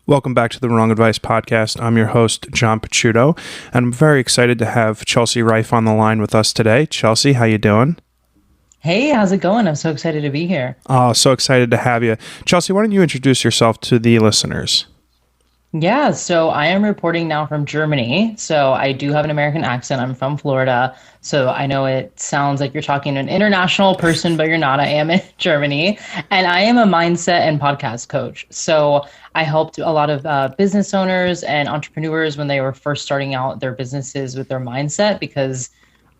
Welcome back to the Wrong Advice Podcast. I'm your host, John Picciuto, and I'm very excited to have Chelsea Riffe on the line with us today. Chelsea, how you doing? Hey, how's it going? I'm so excited to be here. Oh, so excited to have you. Chelsea, why don't you introduce yourself to the listeners? Yeah, so I am reporting now from Germany. So I do have an American accent. I'm from Florida. So I know it sounds like you're talking to an international person, but you're not. I am in Germany. And I am a mindset and podcast coach. So I helped a lot of business owners and entrepreneurs when they were first starting out their businesses with their mindset, because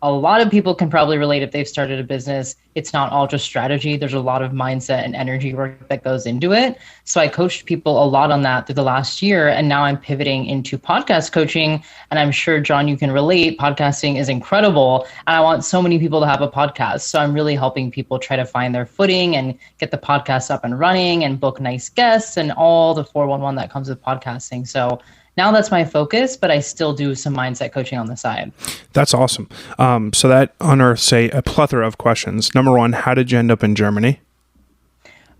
a lot of people can probably relate if they've started a business. It's not all just strategy. There's a lot of mindset and energy work that goes into it. So I coached people a lot on that through the last year. And now I'm pivoting into podcast coaching. And I'm sure, John, you can relate. Podcasting is incredible. And I want so many people to have a podcast. So I'm really helping people try to find their footing and get the podcast up and running and book nice guests and all the 411 that comes with podcasting. So now that's my focus, but I still do some mindset coaching on the side. That's awesome. So that unearths a plethora of questions. Number one, how did you end up in Germany?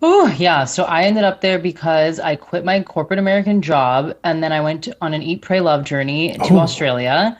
Oh, yeah. So I ended up there because I quit my corporate American job and then I went on an Eat, Pray, Love journey to Australia.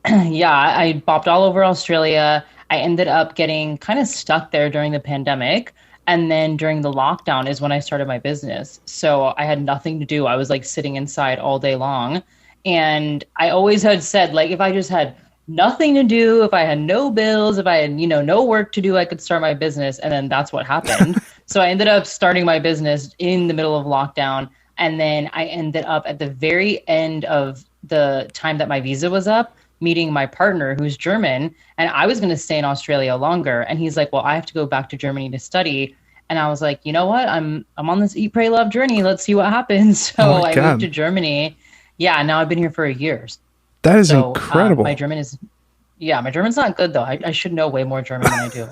Yeah, I bopped all over Australia. I ended up getting kind of stuck there during the pandemic. And then during the lockdown is when I started my business. So I had nothing to do. I was like sitting inside all day long. And I always had said, like, if I just had nothing to do, if I had no bills, if I had, no work to do, I could start my business. And then that's what happened. So I ended up starting my business in the middle of lockdown. And then I ended up at the very end of the time that my visa was up, meeting my partner who's German, and I was going to stay in Australia longer. And he's like, well, I have to go back to Germany to study. And I was like, you know what? I'm on this Eat, Pray, Love journey. Let's see what happens. So I moved to Germany. Yeah, now I've been here for a year. That is incredible. My German's not good though. I should know way more German than I do.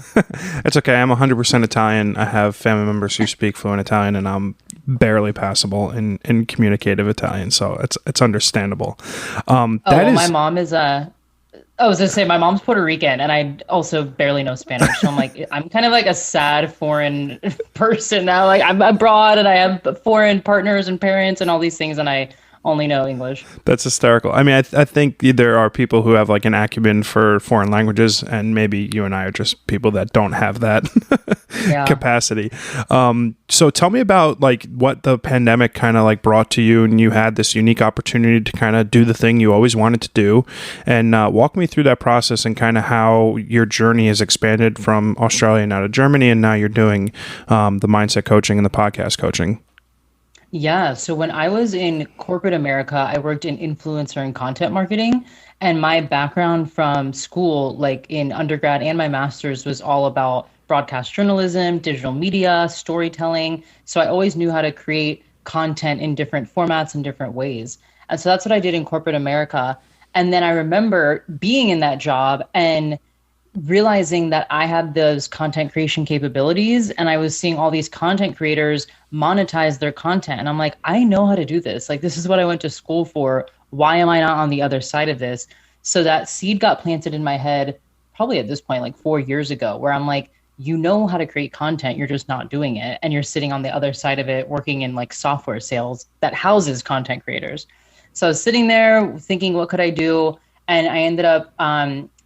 It's okay. I'm 100% Italian. I have family members who speak fluent Italian, and I'm barely passable in communicative Italian. So it's understandable. My mom is I was going to say, my mom's Puerto Rican, and I also barely know Spanish. So I'm like, I'm kind of like a sad foreign person now. Like, I'm abroad, and I have foreign partners and parents and all these things, and I only know English. That's hysterical. I mean, I think there are people who have like an acumen for foreign languages, and maybe you and I are just people that don't have that capacity. So tell me about like what the pandemic kind of like brought to you, and you had this unique opportunity to kind of do the thing you always wanted to do, and walk me through that process and kind of how your journey has expanded from Australia now to Germany, and now you're doing the mindset coaching and the podcast coaching. Yeah. So when I was in corporate America, I worked in influencer and content marketing. And my background from school, like in undergrad and my master's, was all about broadcast journalism, digital media, storytelling. So I always knew how to create content in different formats and different ways. And so that's what I did in corporate America. And then I remember being in that job and realizing that I had those content creation capabilities, and I was seeing all these content creators monetize their content. And I'm like, I know how to do this. Like, this is what I went to school for. Why am I not on the other side of this? So that seed got planted in my head probably at this point, like 4 years ago, where I'm like, you know how to create content, you're just not doing it. And you're sitting on the other side of it, working in like software sales that houses content creators. So I was sitting there thinking, what could I do? And I ended up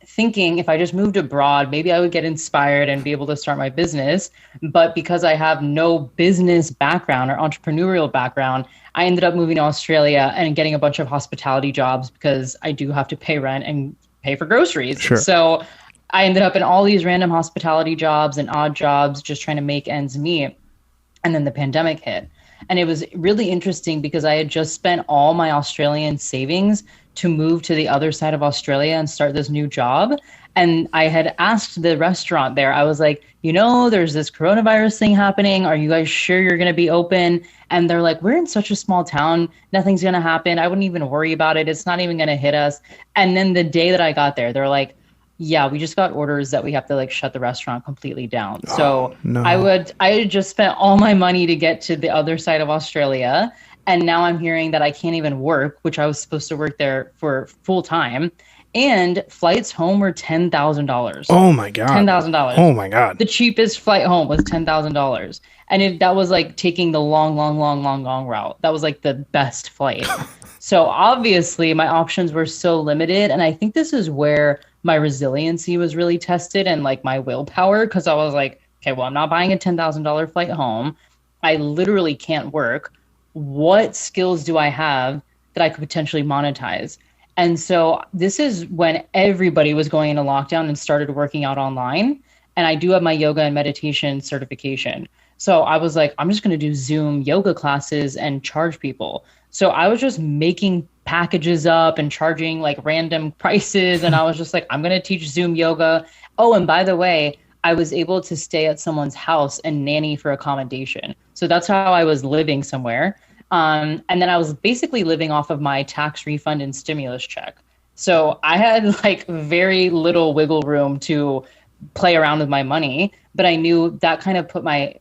thinking if I just moved abroad, maybe I would get inspired and be able to start my business. But because I have no business background or entrepreneurial background, I ended up moving to Australia and getting a bunch of hospitality jobs because I do have to pay rent and pay for groceries. Sure. So I ended up in all these random hospitality jobs and odd jobs, just trying to make ends meet. And then the pandemic hit. And it was really interesting because I had just spent all my Australian savings to move to the other side of Australia and start this new job. And I had asked the restaurant there, I was like, there's this coronavirus thing happening. Are you guys sure you're going to be open? And they're like, we're in such a small town. Nothing's going to happen. I wouldn't even worry about it. It's not even going to hit us. And then the day that I got there, they're like, yeah, we just got orders that we have to like shut the restaurant completely down. So no. I had just spent all my money to get to the other side of Australia. And now I'm hearing that I can't even work, which I was supposed to work there for full time. And flights home were $10,000. Oh my God. $10,000. Oh my God. The cheapest flight home was $10,000. that was like taking the long route. That was like the best flight. So obviously my options were so limited. And I think this is where my resiliency was really tested and like my willpower, because I was like, okay, well, I'm not buying a $10,000 flight home. I literally can't work. What skills do I have that I could potentially monetize? And so this is when everybody was going into lockdown and started working out online. And I do have my yoga and meditation certification. So I was like, I'm just going to do Zoom yoga classes and charge people. So I was just making packages up and charging like random prices. And I was just like, I'm going to teach Zoom yoga. Oh, and by the way, I was able to stay at someone's house and nanny for accommodation. So that's how I was living somewhere. And then I was basically living off of my tax refund and stimulus check. So I had like very little wiggle room to play around with my money, but I knew that kind of put my,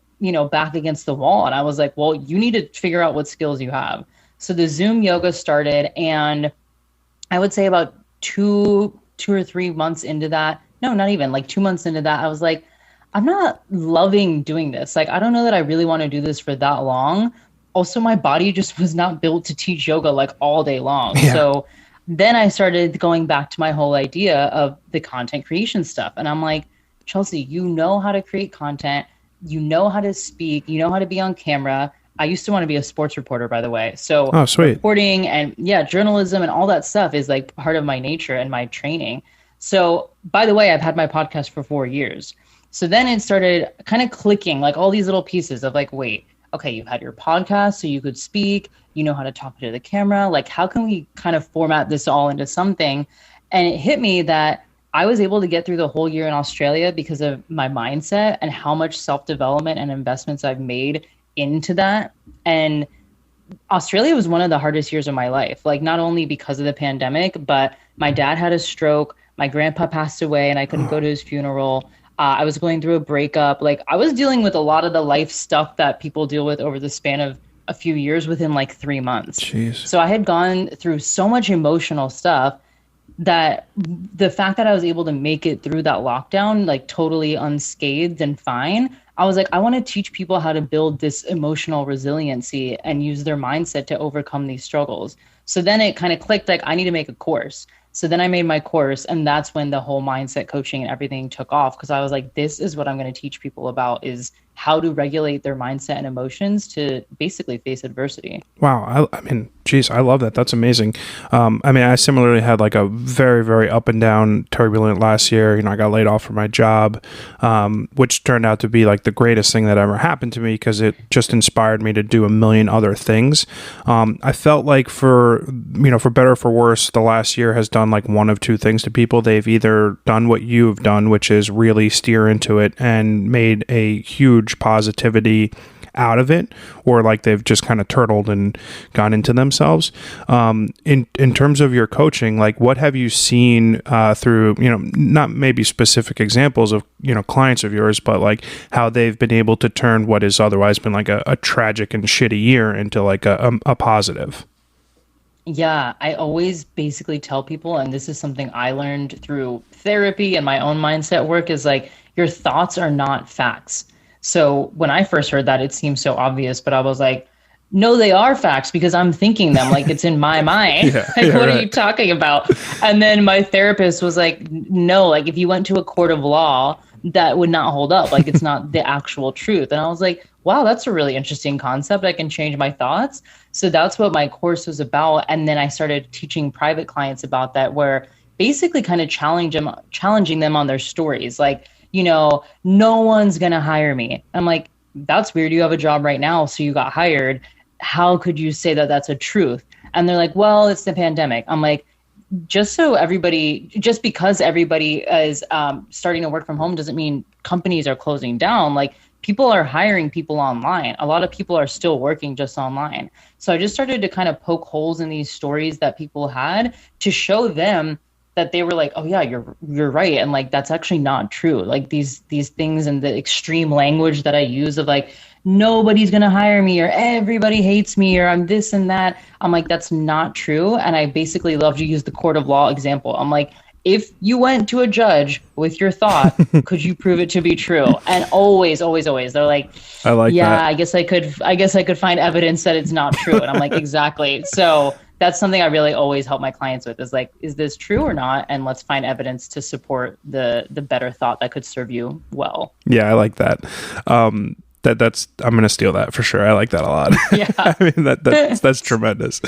back against the wall. And I was like, well, you need to figure out what skills you have. So the Zoom yoga started, and I would say about two or 3 months into that, no, not even like 2 months into that, I was like, I'm not loving doing this. Like, I don't know that I really want to do this for that long. Also, my body just was not built to teach yoga like all day long. Yeah. So then I started going back to my whole idea of the content creation stuff. And I'm like, Chelsea, you know how to create content. You know how to speak. You know how to be on camera. I used to want to be a sports reporter, by the way. So reporting and journalism and all that stuff is like part of my nature and my training. So by the way, I've had my podcast for 4 years. So then it started kind of clicking, like all these little pieces of like, wait, okay, you've had your podcast so you could speak, you know how to talk to the camera. Like, how can we kind of format this all into something? And it hit me that I was able to get through the whole year in Australia because of my mindset and how much self-development and investments I've made into that. And Australia was one of the hardest years of my life, like not only because of the pandemic, but my dad had a stroke, my grandpa passed away and I couldn't go to his funeral. I was going through a breakup. Like I was dealing with a lot of the life stuff that people deal with over the span of a few years within like 3 months. Jeez. So I had gone through so much emotional stuff that the fact that I was able to make it through that lockdown, like totally unscathed and fine, I was like, I want to teach people how to build this emotional resiliency and use their mindset to overcome these struggles. So then it kind of clicked, like I need to make a course. So then I made my course, and that's when the whole mindset coaching and everything took off, because I was like, this is what I'm going to teach people about, is how to regulate their mindset and emotions to basically face adversity. Wow. I mean, geez, I love that. That's amazing. I mean, I similarly had like a very, very up and down turbulent last year. I got laid off from my job, which turned out to be like the greatest thing that ever happened to me because it just inspired me to do a million other things. I felt like for better or for worse, the last year has done like one of two things to people. They've either done what you've done, which is really steer into it and made a huge positivity out of it, or like they've just kind of turtled and gone into themselves. In terms of your coaching, like what have you seen through, not maybe specific examples of, clients of yours, but like how they've been able to turn what has otherwise been like a tragic and shitty year into like a positive? Yeah, I always basically tell people, and this is something I learned through therapy and my own mindset work, is like your thoughts are not facts. So when I first heard that, it seemed so obvious, but I was like, no, they are facts because I'm thinking them, like it's in my mind. What are you talking about? And then my therapist was like, no, like if you went to a court of law, that would not hold up. Like it's not the actual truth. And I was like, wow, that's a really interesting concept. I can change my thoughts. So that's what my course was about. And then I started teaching private clients about that, where basically kind of challenging them on their stories. Like, no one's going to hire me. I'm like, that's weird. You have a job right now, so you got hired. How could you say that that's a truth? And they're like, well, it's the pandemic. I'm like, just because everybody is starting to work from home doesn't mean companies are closing down. Like people are hiring people online. A lot of people are still working just online. So I just started to kind of poke holes in these stories that people had to show them that they were like, oh yeah, you're right. And like, that's actually not true. Like these things and the extreme language that I use of like, nobody's going to hire me, or everybody hates me, or I'm this and that. I'm like, that's not true. And I basically love to use the court of law example. I'm like, if you went to a judge with your thought, could you prove it to be true? And always, they're like, I like that. I guess I could find evidence that it's not true. And I'm like, exactly. So that's something I really always help my clients with, is like, is this true or not? And let's find evidence to support the better thought that could serve you well. Yeah, I like that. That's I'm gonna steal that for sure. I like that a lot. Yeah. I mean that's tremendous.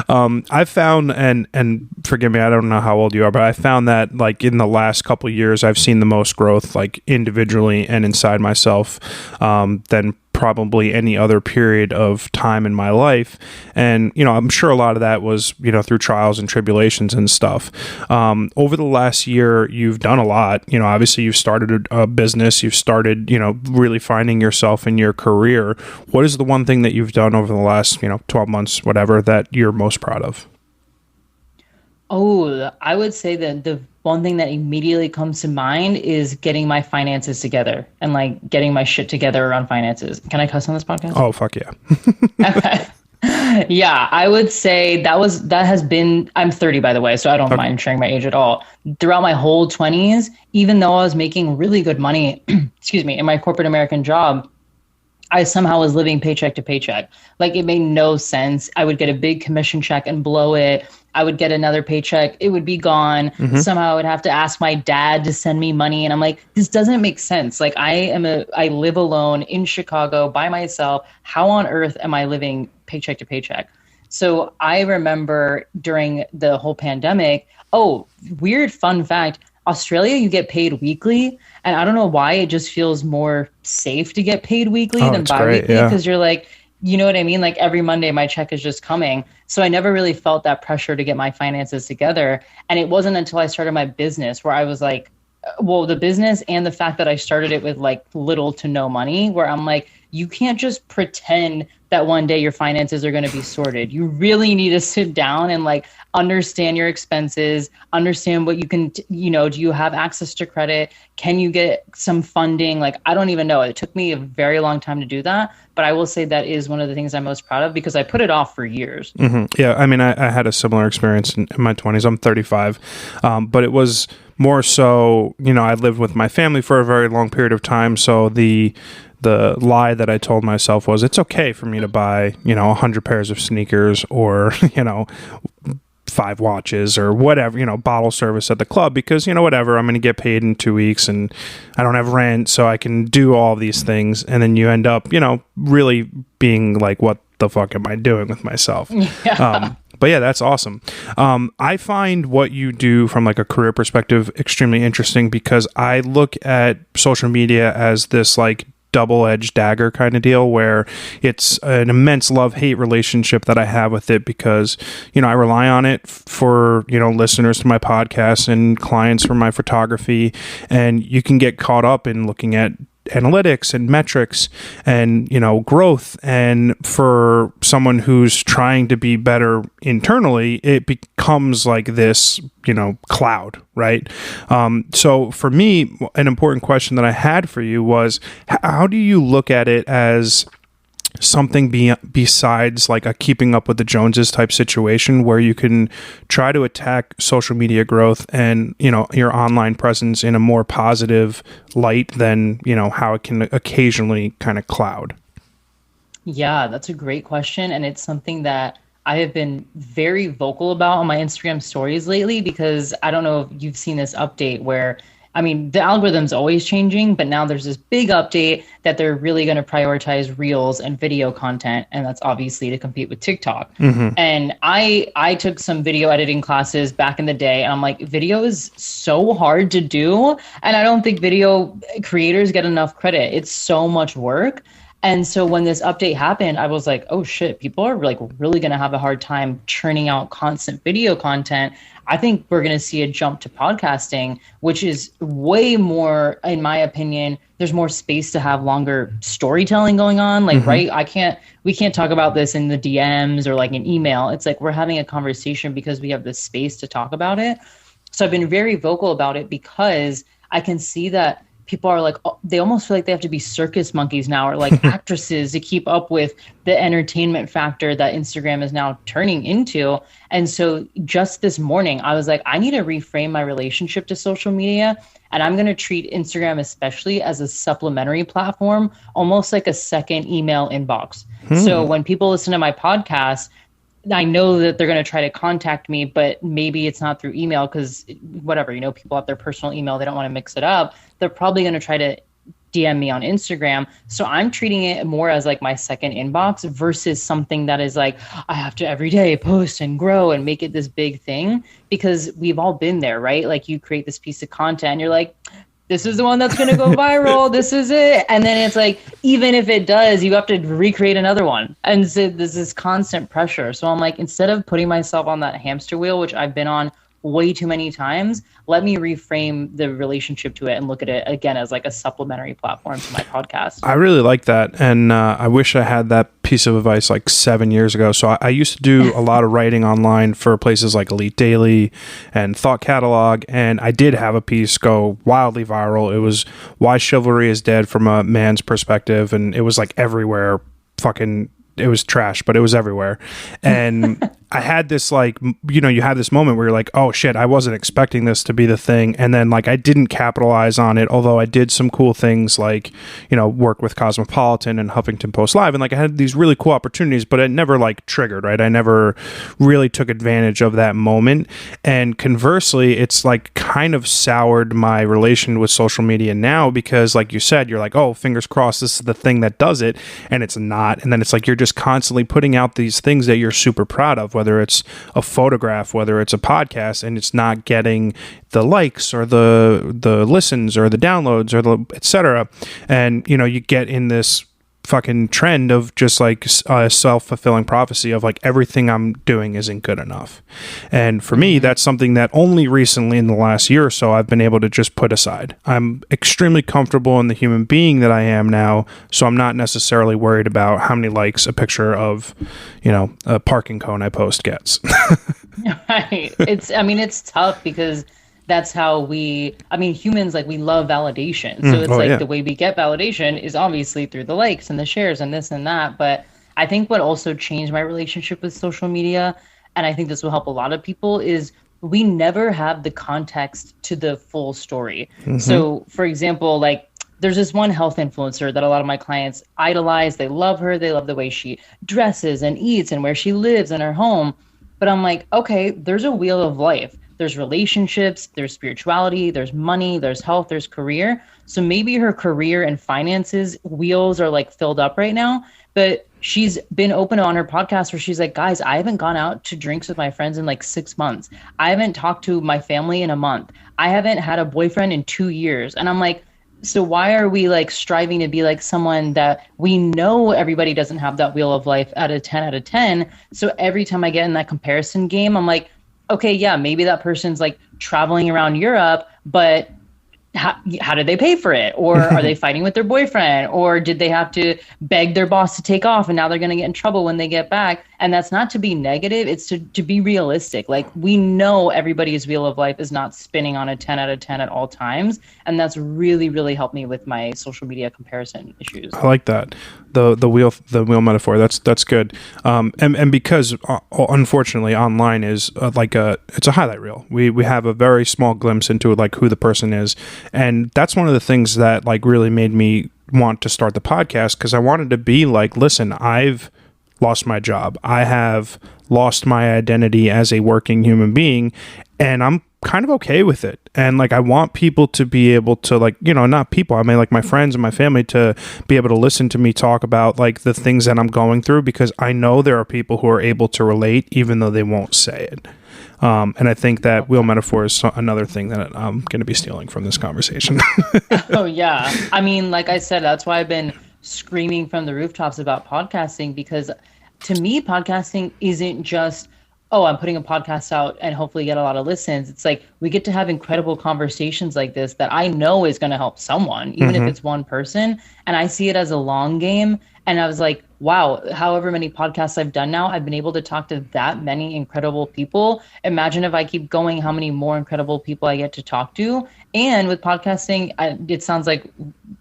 I found, and forgive me, I don't know how old you are, but I found that like in the last couple of years, I've seen the most growth like individually and inside myself than probably any other period of time in my life. And, you know, I'm sure a lot of that was, you know, through trials and tribulations and stuff. Over the last year, you've done a lot. You know, obviously you've started a business, you've started, you know, really finding yourself in your career. What is the one thing that you've done over the last, you know, 12 months, whatever, that you're most proud of? Oh, I would say that the one thing that immediately comes to mind is getting my finances together and like getting my shit together around finances. Can I cuss on this podcast? Oh, fuck yeah. Okay. Yeah, I would say that has been, I'm 30 by the way, so I don't mind sharing my age at all. Throughout my whole 20s, even though I was making really good money, excuse me, in my corporate American job, I somehow was living paycheck to paycheck. Like it made no sense. I would get a big commission check and blow it. I would get another paycheck. It would be gone. Mm-hmm. Somehow I would have to ask my dad to send me money. And I'm like, this doesn't make sense. Like I live alone in Chicago by myself. How on earth am I living paycheck to paycheck? So I remember during the whole pandemic, weird fun fact, Australia, you get paid weekly. And I don't know why it just feels more safe to get paid weekly than bi-weekly. Because you're like, you know what I mean? Like every Monday, my check is just coming. So I never really felt that pressure to get my finances together. And it wasn't until I started my business where I was like, well, the business and the fact that I started it with like little to no money, where I'm like, you can't just pretend that one day your finances are going to be sorted. You really need to sit down and like understand your expenses, understand what you can, you know, do you have access to credit? Can you get some funding? Like, I don't even know. It took me a very long time to do that. But I will say that is one of the things I'm most proud of because I put it off for years. Mm-hmm. Yeah. I mean, I had a similar experience in my 20s. I'm 35. But it was more so, you know, I lived with my family for a very long period of time. So the lie that I told myself was it's okay for me to buy, you know, 100 pairs of sneakers or, you know, 5 watches or whatever, you know, bottle service at the club because, you know, whatever, I'm going to get paid in 2 weeks and I don't have rent, so I can do all these things. And then you end up, you know, really being like, what the fuck am I doing with myself? Yeah. But yeah, that's awesome. I find what you do from like a career perspective extremely interesting because I look at social media as this like double-edged dagger kind of deal where it's an immense love-hate relationship that I have with it because, you know, I rely on it for, you know, listeners to my podcast and clients for my photography. And you can get caught up in looking at analytics and metrics and, you know, growth. And for someone who's trying to be better internally, it becomes like this, you know, cloud, right? So for me, an important question that I had for you was, how do you look at it as something besides like a keeping up with the Joneses type situation where you can try to attack social media growth and, you know, your online presence in a more positive light than, you know, how it can occasionally kind of cloud? Yeah, that's a great question. And it's something that I have been very vocal about on my Instagram stories lately, because I don't know if you've seen this update where, I mean, the algorithm's always changing, but now there's this big update that they're really going to prioritize reels and video content. And that's obviously to compete with TikTok. Mm-hmm. And I took some video editing classes back in the day, and I'm like, video is so hard to do. And I don't think video creators get enough credit. It's so much work. And so when this update happened, I was like, oh shit, people are like really going to have a hard time churning out constant video content. I think we're going to see a jump to podcasting, which is way more, in my opinion, there's more space to have longer storytelling going on. Like, mm-hmm. right? We can't talk about this in the DMs or like an email. It's like we're having a conversation because we have the space to talk about it. So I've been very vocal about it because I can see that people are like, oh, they almost feel like they have to be circus monkeys now, or like actresses to keep up with the entertainment factor that Instagram is now turning into. And so just this morning, I was like, I need to reframe my relationship to social media. And I'm going to treat Instagram especially as a supplementary platform, almost like a second email inbox. So when people listen to my podcast, I know that they're going to try to contact me, but maybe it's not through email because whatever, you know, people have their personal email. They don't want to mix it up. They're probably going to try to DM me on Instagram. So I'm treating it more as like my second inbox versus something that is like, I have to every day post and grow and make it this big thing, because we've all been there, right? Like you create this piece of content and you're like, this is the one that's going to go viral. This is it. And then it's like, even if it does, you have to recreate another one. And so there's this constant pressure. So I'm like, instead of putting myself on that hamster wheel, which I've been on way too many times, let me reframe the relationship to it and look at it again as like a supplementary platform to my podcast. I really like that. And I wish I had that piece of advice like 7 years ago. So I used to do a lot of writing online for places like Elite Daily and Thought Catalog. And I did have a piece go wildly viral. It was Why Chivalry is Dead from a Man's Perspective. And it was like everywhere. It was trash, but it was everywhere. And I had this like, you know, you had this moment where you're like, oh shit, I wasn't expecting this to be the thing. And then like, I didn't capitalize on it, although I did some cool things like, you know, work with Cosmopolitan and Huffington Post Live. And like, I had these really cool opportunities, but it never like triggered, right? I never really took advantage of that moment. And conversely, it's like kind of soured my relation with social media now, because like you said, you're like, oh, fingers crossed, this is the thing that does it. And it's not. And then it's like, you're just constantly putting out these things that you're super proud of, whether it's a photograph, whether it's a podcast, and it's not getting the likes or the listens or the downloads or the et cetera. And, you know, you get in this fucking trend of just like a self-fulfilling prophecy of like everything I'm doing isn't good enough. And for me, that's something that only recently in the last year or so I've been able to just put aside. I'm extremely comfortable in the human being that I am now, so I'm not necessarily worried about how many likes a picture of, you know, a parking cone I post gets. Right. It's tough because that's how humans, like, we love validation. So it's the way we get validation is obviously through the likes and the shares and this and that. But I think what also changed my relationship with social media, and I think this will help a lot of people, is we never have the context to the full story. So for example, like there's this one health influencer that a lot of my clients idolize. They love her. They love the way she dresses and eats and where she lives in her home. But I'm like, okay, there's a wheel of life. There's relationships, there's spirituality, there's money, there's health, there's career. So maybe her career and finances wheels are like filled up right now, but she's been open on her podcast where she's like, guys, I haven't gone out to drinks with my friends in like 6 months. I haven't talked to my family in a month. I haven't had a boyfriend in 2 years. And I'm like, so why are we like striving to be like someone that we know everybody doesn't have that wheel of life at a 10 out of 10. So every time I get in that comparison game, I'm like, okay, yeah, maybe that person's like traveling around Europe, but how did they pay for it? Or are they fighting with their boyfriend? Or did they have to beg their boss to take off and now they're going to get in trouble when they get back? And that's not to be negative. It's to be realistic. Like, we know everybody's wheel of life is not spinning on a 10 out of 10 at all times. And that's really, really helped me with my social media comparison issues. I like that. The wheel metaphor. That's good. And because unfortunately online is it's a highlight reel. We have a very small glimpse into like who the person is. And that's one of the things that like really made me want to start the podcast, because I wanted to be like, listen, I've lost my job. I have lost my identity as a working human being, and I'm kind of okay with it. And like, I want people to be able to, like, you know, not people, I mean like my friends and my family, to be able to listen to me talk about like the things that I'm going through, because I know there are people who are able to relate even though they won't say it. And I think that wheel metaphor is another thing that I'm going to be stealing from this conversation. Oh yeah. I mean, like I said, that's why I've been screaming from the rooftops about podcasting, because to me, podcasting isn't just, oh, I'm putting a podcast out and hopefully get a lot of listens. It's like, we get to have incredible conversations like this that I know is going to help someone, even if it's one person. And I see it as a long game. And I was like, wow, however many podcasts I've done now, I've been able to talk to that many incredible people. Imagine if I keep going, how many more incredible people I get to talk to. And with podcasting, it sounds like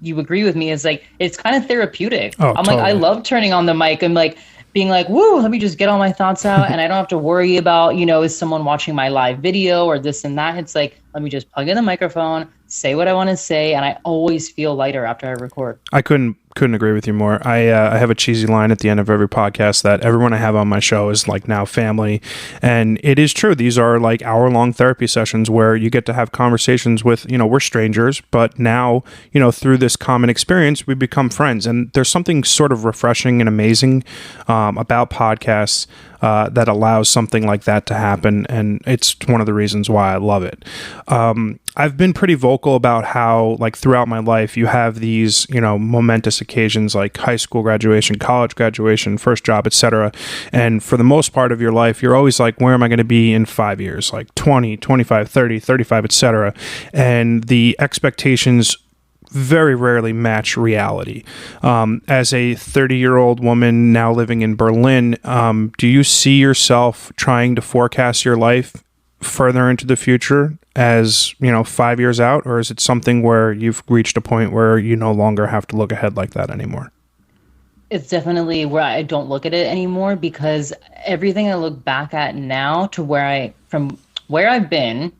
you agree with me, is like, it's kind of therapeutic. Oh, I'm totally. like, I love turning on the mic and like being like, woo, let me just get all my thoughts out. And I don't have to worry about, is someone watching my live video or this and that. It's like, let me just plug in the microphone, say what I want to say. And I always feel lighter after I record. I couldn't agree with you more. I have a cheesy line at the end of every podcast that everyone I have on my show is like now family. And it is true. These are like hour-long therapy sessions where you get to have conversations with, we're strangers, but now, through this common experience, we become friends. And there's something sort of refreshing and amazing about podcasts that allows something like that to happen. And it's one of the reasons why I love it. I've been pretty vocal about how, like, throughout my life, you have these, momentous occasions like high school graduation, college graduation, first job, etc. And for the most part of your life, you're always like, where am I going to be in 5 years? Like 20, 25, 30, 35, etc. And the expectations very rarely match reality. As a 30-year-old woman now living in Berlin, do you see yourself trying to forecast your life further into the future as 5 years out, or is it something where you've reached a point where you no longer have to look ahead like that anymore? It's definitely where I don't look at it anymore, because everything I look back at now to from where I've been.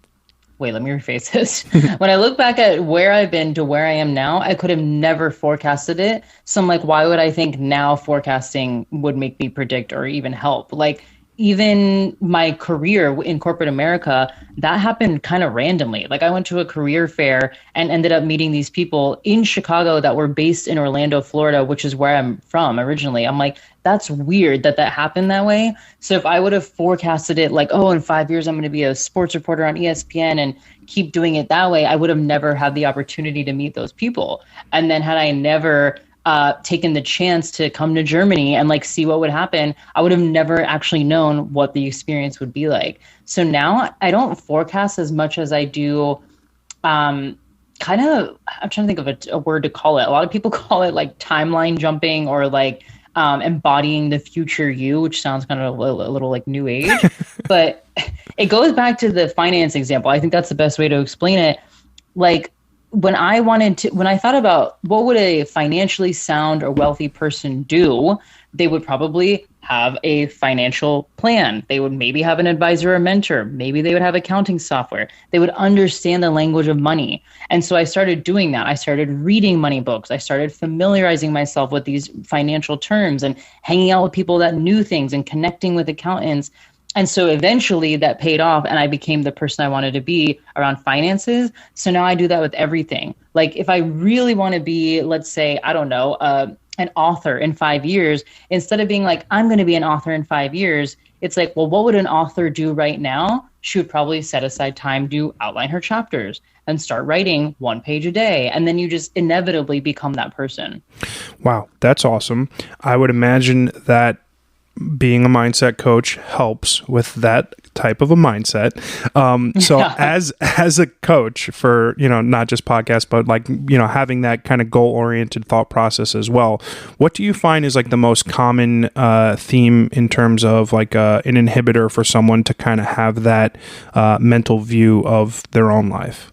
Wait, let me rephrase this. When I look back at where I've been to where I am now, I could have never forecasted it. So I'm like, why would I think now forecasting would make me predict or even help? Like, even my career in corporate America, that happened kind of randomly. Like, I went to a career fair and ended up meeting these people in Chicago that were based in Orlando, Florida, which is where I'm from originally. I'm like, that's weird that happened that way. So if I would have forecasted it like, oh, in 5 years, I'm going to be a sports reporter on ESPN and keep doing it that way, I would have never had the opportunity to meet those people. And then had I never taken the chance to come to Germany and like see what would happen, I would have never actually known what the experience would be like. So now I don't forecast as much as I do. I'm trying to think of a word to call it. A lot of people call it like timeline jumping, or like embodying the future you, which sounds kind of a little like new age, but it goes back to the finance example. I think that's the best way to explain it. Like, when I thought about what would a financially sound or wealthy person do, they would probably have a financial plan. They would maybe have an advisor or mentor. Maybe they would have accounting software. They would understand the language of money. And so I started doing that. I started reading money books. I started familiarizing myself with these financial terms and hanging out with people that knew things and connecting with accountants. And so eventually that paid off, and I became the person I wanted to be around finances. So now I do that with everything. Like, if I really want to be, let's say, I don't know, an author in 5 years, instead of being like, I'm going to be an author in 5 years, it's like, well, what would an author do right now? She would probably set aside time to outline her chapters and start writing 1 page a day. And then you just inevitably become that person. Wow, that's awesome. I would imagine that being a mindset coach helps with that type of a mindset. So as a coach for, not just podcasts, but like, having that kind of goal-oriented thought process as well, what do you find is like the most common theme in terms of like an inhibitor for someone to kind of have that mental view of their own life?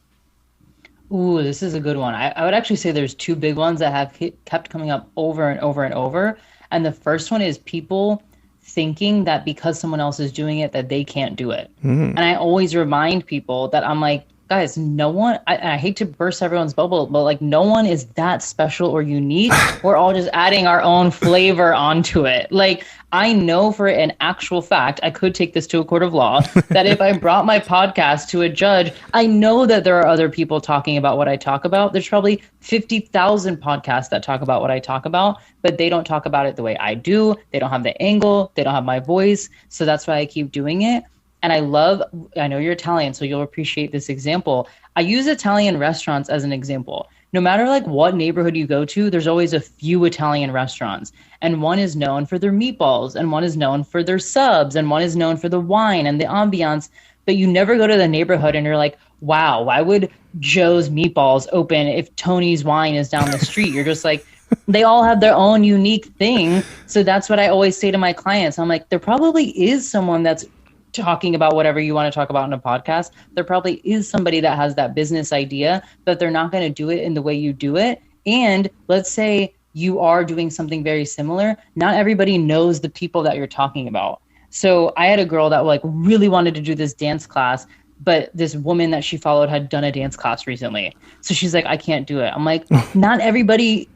Ooh, this is a good one. I would actually say there's two big ones that have kept coming up over and over and over. And the first one is people thinking that because someone else is doing it, that they can't do it. And I always remind people that I'm like, guys, no one, I hate to burst everyone's bubble, but like, no one is that special or unique. We're all just adding our own flavor onto it. Like, I know for an actual fact, I could take this to a court of law, that if I brought my podcast to a judge, I know that there are other people talking about what I talk about. There's probably 50,000 podcasts that talk about what I talk about, but they don't talk about it the way I do. They don't have the angle. They don't have my voice. So that's why I keep doing it. And I know you're Italian, so you'll appreciate this example. I use Italian restaurants as an example. No matter like what neighborhood you go to, there's always a few Italian restaurants. And one is known for their meatballs, and one is known for their subs, and one is known for the wine and the ambiance. But you never go to the neighborhood and you're like, wow, why would Joe's Meatballs open if Tony's Wine is down the street? You're just like, They all have their own unique thing. So that's what I always say to my clients. I'm like, there probably is someone that's talking about whatever you want to talk about in a podcast. There probably is somebody that has that business idea, but they're not going to do it in the way you do it. And let's say you are doing something very similar. Not everybody knows the people that you're talking about. So I had a girl that like really wanted to do this dance class, but this woman that she followed had done a dance class recently. So she's like, I can't do it. I'm like, not everybody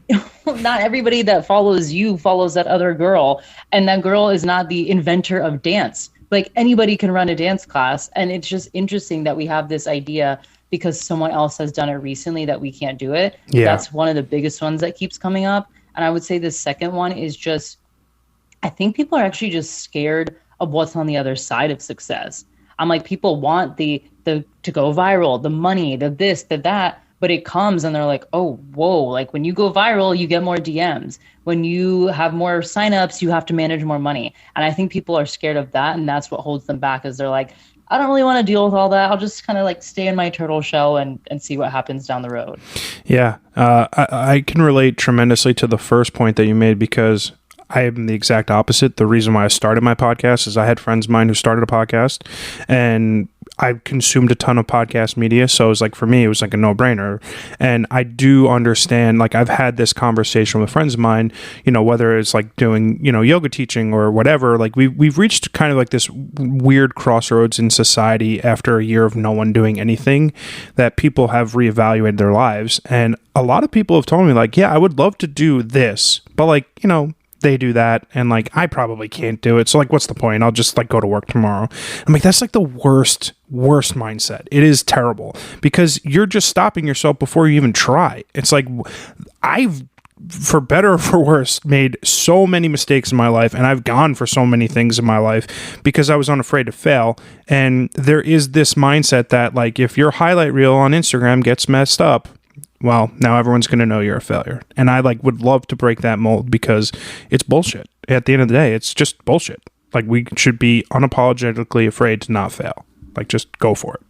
that follows you follows that other girl. And that girl is not the inventor of dance. Like anybody can run a dance class. And it's just interesting that we have this idea because someone else has done it recently that we can't do it. Yeah. That's one of the biggest ones that keeps coming up. And I would say the second one is just, I think people are actually just scared of what's on the other side of success. I'm like, people want the to go viral, the money, the this, the that, but it comes and they're like, oh, whoa, like when you go viral, you get more DMs. When you have more signups, you have to manage more money. And I think people are scared of that. And that's what holds them back is they're like, I don't really want to deal with all that. I'll just kind of like stay in my turtle shell and see what happens down the road. Yeah. I can relate tremendously to the first point that you made because I am the exact opposite. The reason why I started my podcast is I had friends of mine who started a podcast and I consumed a ton of podcast media. So it was like, for me, it was like a no-brainer. And I do understand, like I've had this conversation with friends of mine, you know, whether it's like doing, you know, yoga teaching or whatever, like we've reached kind of like this weird crossroads in society after a year of no one doing anything that people have reevaluated their lives. And a lot of people have told me like, yeah, I would love to do this, but like, you know, they do that and like I probably can't do it, so like what's the point? I'll just like go to work tomorrow. I'm like, that's like the worst mindset. It is terrible because you're just stopping yourself before you even try. It's like I've, for better or for worse, made so many mistakes in my life and I've gone for so many things in my life because I was unafraid to fail. And there is this mindset that like if your highlight reel on Instagram gets messed up, well, now everyone's going to know you're a failure. And I like would love to break that mold because it's bullshit. At the end of the day, it's just bullshit. Like we should be unapologetically afraid to not fail. Like just go for it.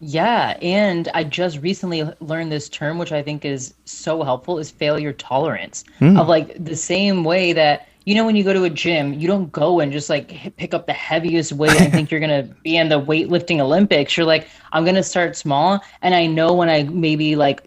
Yeah. And I just recently learned this term, which I think is so helpful, is failure tolerance. Of like the same way that, you know, when you go to a gym, you don't go and just like pick up the heaviest weight and think you're going to be in the weightlifting Olympics. You're like, I'm going to start small. And I know when I maybe like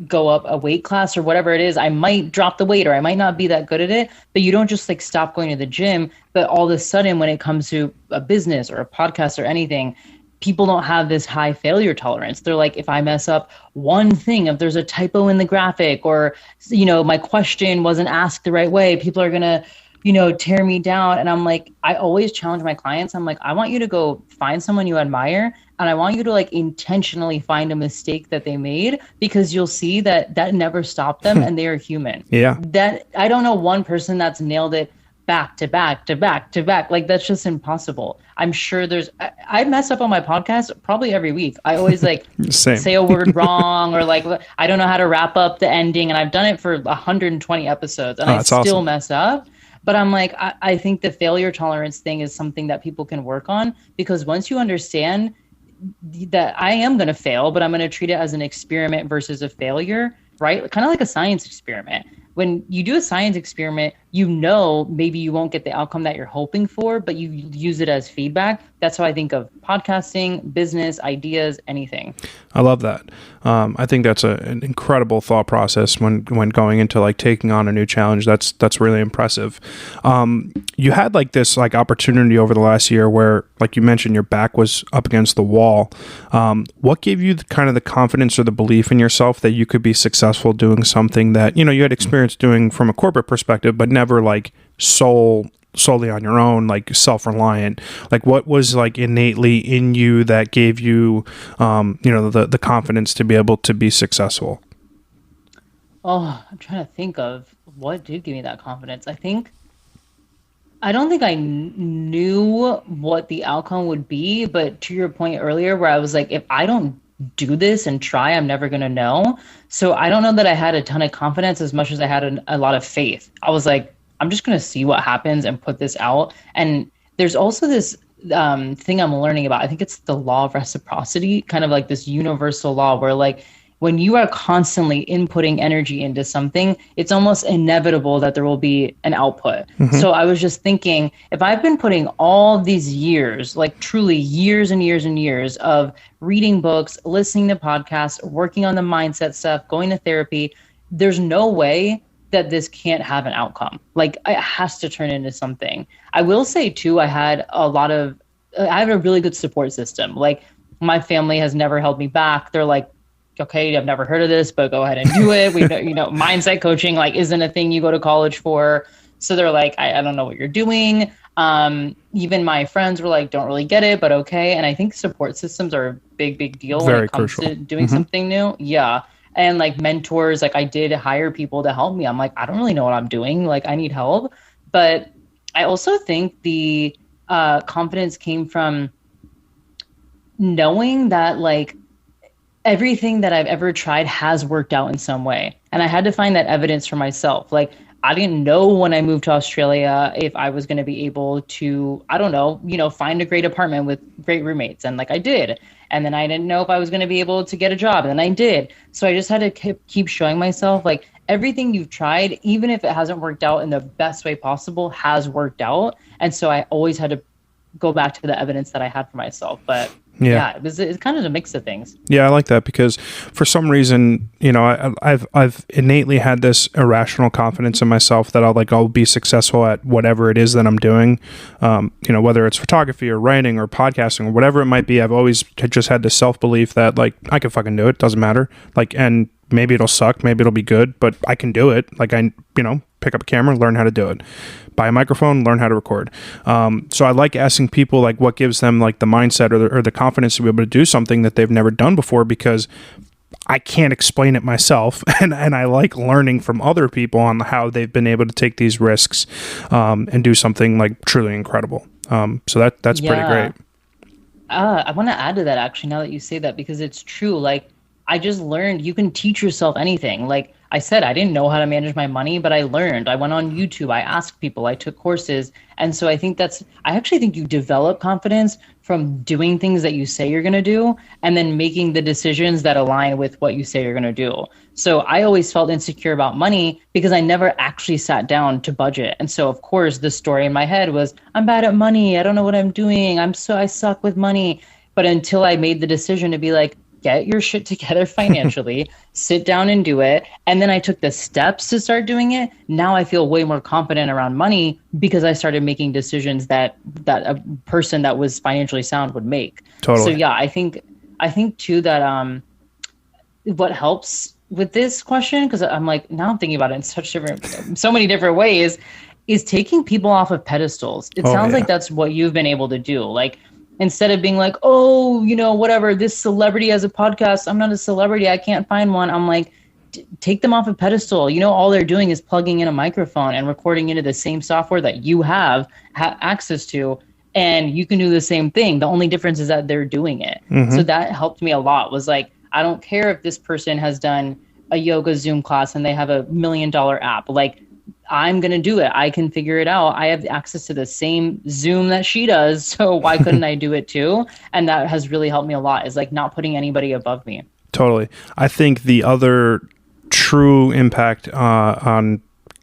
go up a weight class or whatever it is, I might drop the weight or I might not be that good at it. But you don't just like stop going to the gym. But all of a sudden, when it comes to a business or a podcast or anything, people don't have this high failure tolerance. They're like, if I mess up one thing, if there's a typo in the graphic or, you know, my question wasn't asked the right way, people are going to, you know, tear me down. And I'm like, I always challenge my clients. I'm like, I want you to go find someone you admire. And I want you to like intentionally find a mistake that they made because you'll see that never stopped them and they are human. Yeah. That I don't know one person that's nailed it back to back to back to back. Like that's just impossible. I'm sure I mess up on my podcast probably every week. I always like say a word wrong or like I don't know how to wrap up the ending. And I've done it for 120 episodes and I still awesome. Mess up. But I'm like, I think the failure tolerance thing is something that people can work on because once you understand that I am going to fail, but I'm going to treat it as an experiment versus a failure, right? Kind of like a science experiment. When you do a science experiment, you know maybe you won't get the outcome that you're hoping for, but you use it as feedback. That's how I think of podcasting, business, ideas, anything. I love that. I think that's an incredible thought process when going into like taking on a new challenge. That's really impressive. You had like this like opportunity over the last year where, like you mentioned, your back was up against the wall. What gave you kind of the confidence or the belief in yourself that you could be successful doing something that, you know, you had experience doing from a corporate perspective, but never like solely on your own, like self-reliant? Like what was like innately in you that gave you, you know, the confidence to be able to be successful? Oh, I'm trying to think of what did give me that confidence. I don't think I knew what the outcome would be, but to your point earlier where I was like, if I don't do this and try, I'm never going to know. So I don't know that I had a ton of confidence as much as I had a lot of faith. I was like, I'm just going to see what happens and put this out. And there's also this thing I'm learning about. I think it's the law of reciprocity, kind of like this universal law where like when you are constantly inputting energy into something, it's almost inevitable that there will be an output. So I was just thinking, if I've been putting all these years, like truly years and years and years of reading books, listening to podcasts, working on the mindset stuff, going to therapy, there's no way that this can't have an outcome. Like, it has to turn into something. I will say too, I have a really good support system. Like, my family has never held me back. They're like, okay, I've never heard of this, but go ahead and do it. We know, mindset coaching like isn't a thing you go to college for. So they're like, I don't know what you're doing. Even my friends were like, don't really get it, but okay. And I think support systems are a big deal when it comes to doing something new. Yeah. And like mentors, like I did hire people to help me. I'm like, I don't really know what I'm doing. Like, I need help. But I also think the confidence came from knowing that like everything that I've ever tried has worked out in some way. And I had to find that evidence for myself. Like, I didn't know when I moved to Australia if I was going to be able to, I don't know, find a great apartment with great roommates. And like I did. And then I didn't know if I was going to be able to get a job. And then I did. So I just had to keep showing myself like everything you've tried, even if it hasn't worked out in the best way possible, has worked out. And so I always had to go back to the evidence that I had for myself. But yeah, it's kind of a mix of things. Yeah, I like that because for some reason, I've innately had this irrational confidence in myself that I'll be successful at whatever it is that I'm doing. Whether it's photography or writing or podcasting or whatever it might be, I've always just had this self-belief that like I can fucking do it. Doesn't matter. Like, and maybe it'll suck, maybe it'll be good, but I can do it. Like pick up a camera, learn how to do it. Buy a microphone, learn how to record. So I like asking people like what gives them like the mindset or the confidence to be able to do something that they've never done before, because I can't explain it myself. And I like learning from other people on how they've been able to take these risks and do something like truly incredible. So that's pretty great. I want to add to that actually, now that you say that, because it's true. Like, I just learned you can teach yourself anything. Like I said, I didn't know how to manage my money, but I learned. I went on YouTube, I asked people, I took courses. And so I actually think you develop confidence from doing things that you say you're going to do and then making the decisions that align with what you say you're going to do. So I always felt insecure about money because I never actually sat down to budget. And so of course the story in my head was, I'm bad at money. I don't know what I'm doing. I suck with money. But until I made the decision to be like, get your shit together financially, sit down and do it. And then I took the steps to start doing it. Now I feel way more confident around money because I started making decisions that a person that was financially sound would make. Totally. So yeah, I think too that what helps with this question, because I'm like, now I'm thinking about it in so many different ways, is taking people off of pedestals. It sounds like that's what you've been able to do. Like, instead of being like, oh, whatever, this celebrity has a podcast, I'm not a celebrity, I can't find one. I'm like, take them off a pedestal. All they're doing is plugging in a microphone and recording into the same software that you have access to. And you can do the same thing. The only difference is that they're doing it. Mm-hmm. So that helped me a lot, was like, I don't care if this person has done a yoga Zoom class and they have $1 million app. Like, I'm going to do it. I can figure it out. I have access to the same Zoom that she does. So why couldn't I do it too? And that has really helped me a lot, is like not putting anybody above me. Totally. I think the other true impact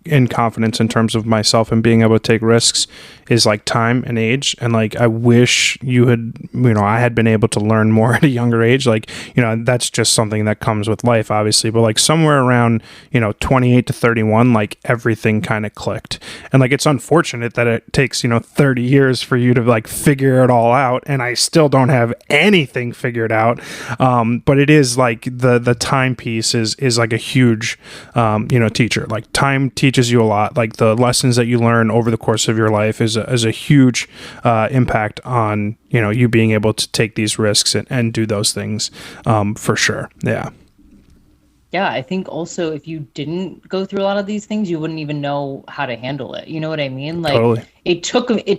in confidence in terms of myself and being able to take risks is like time and age. And like, I wish I had been able to learn more at a younger age. Like, that's just something that comes with life, obviously, but like somewhere around, 28 to 31, like everything kind of clicked. And like, it's unfortunate that it takes, 30 years for you to like figure it all out. And I still don't have anything figured out. But it is like the time piece is like a huge, teacher. Like, time teaches you a lot. Like, the lessons that you learn over the course of your life is a huge impact on you being able to take these risks and do those things, for sure. Yeah, I think also if you didn't go through a lot of these things, you wouldn't even know how to handle it. You know what I mean? Like, totally. It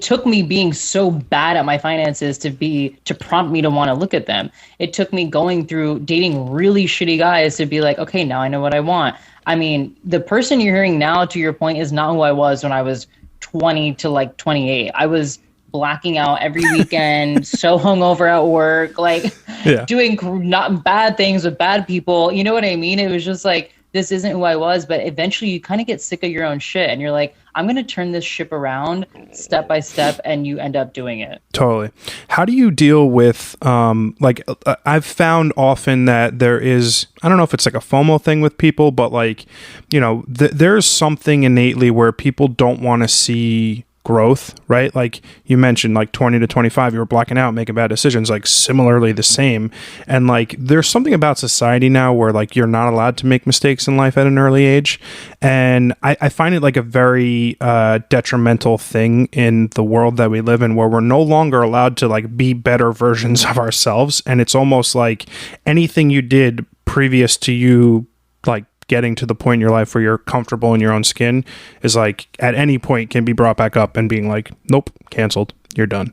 took me being so bad at my finances to prompt me to want to look at them. It took me going through dating really shitty guys to be like, okay, now I know what I want. I mean, the person you're hearing now, to your point, is not who I was when I was 20 to like 28. I was blacking out every weekend, so hungover at work. Like, Yeah. doing not bad things with bad people. You know what I mean? It was just like, this isn't who I was. But eventually you kind of get sick of your own shit and you're like, I'm going to turn this ship around step by step, and you end up doing it. Totally. How do you deal with, I've found often that there is, I don't know if it's like a FOMO thing with people, but like, there's something innately where people don't want to see growth, right? Like you mentioned, like 20 to 25, you were blacking out, making bad decisions, like similarly the same. And like, there's something about society now where like, you're not allowed to make mistakes in life at an early age. And I find it like a very detrimental thing in the world that we live in, where we're no longer allowed to like be better versions of ourselves. And it's almost like anything you did previous to you, like getting to the point in your life where you're comfortable in your own skin, is like at any point can be brought back up and being like, nope, canceled, you're done.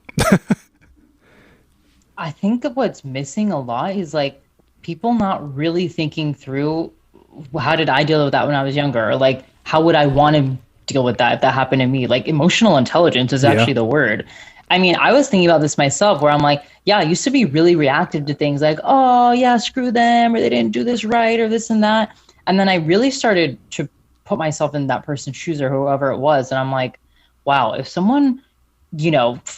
I think that what's missing a lot is like people not really thinking through, how did I deal with that when I was younger? Or like, how would I want to deal with that if that happened to me? Like emotional intelligence is actually the word. I mean, I was thinking about this myself, where I'm like, yeah, I used to be really reactive to things like, oh yeah, screw them, or they didn't do this right, or this and that. And then I really started to put myself in that person's shoes, or whoever it was. And I'm like, wow, if someone,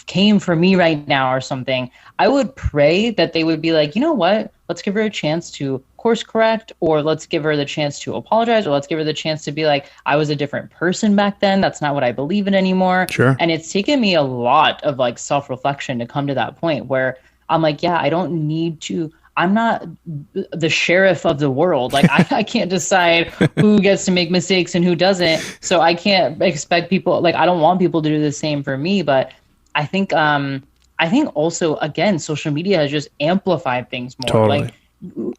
came for me right now or something, I would pray that they would be like, you know what, let's give her a chance to course correct, or let's give her the chance to apologize, or let's give her the chance to be like, I was a different person back then. That's not what I believe in anymore. Sure. And it's taken me a lot of like self-reflection to come to that point where I'm like, yeah, I don't need to, I'm not the sheriff of the world. Like I can't decide who gets to make mistakes and who doesn't. So I can't expect people, like I don't want people to do the same for me. But I think also, again, social media has just amplified things more. Totally. Like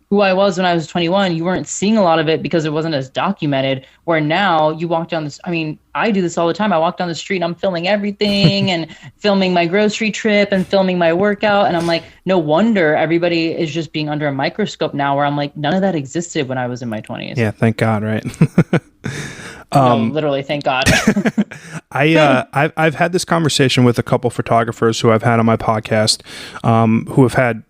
who I was when I was 21, you weren't seeing a lot of it because it wasn't as documented, where now you walk down this, I mean, I do this all the time. I walk down the street and I'm filming everything and filming my grocery trip and filming my workout. And I'm like, no wonder everybody is just being under a microscope now, where I'm like, none of that existed when I was in my 20s. Yeah. Thank God. Right. No, literally, thank God. I've had this conversation with a couple photographers who I've had on my podcast, who have had,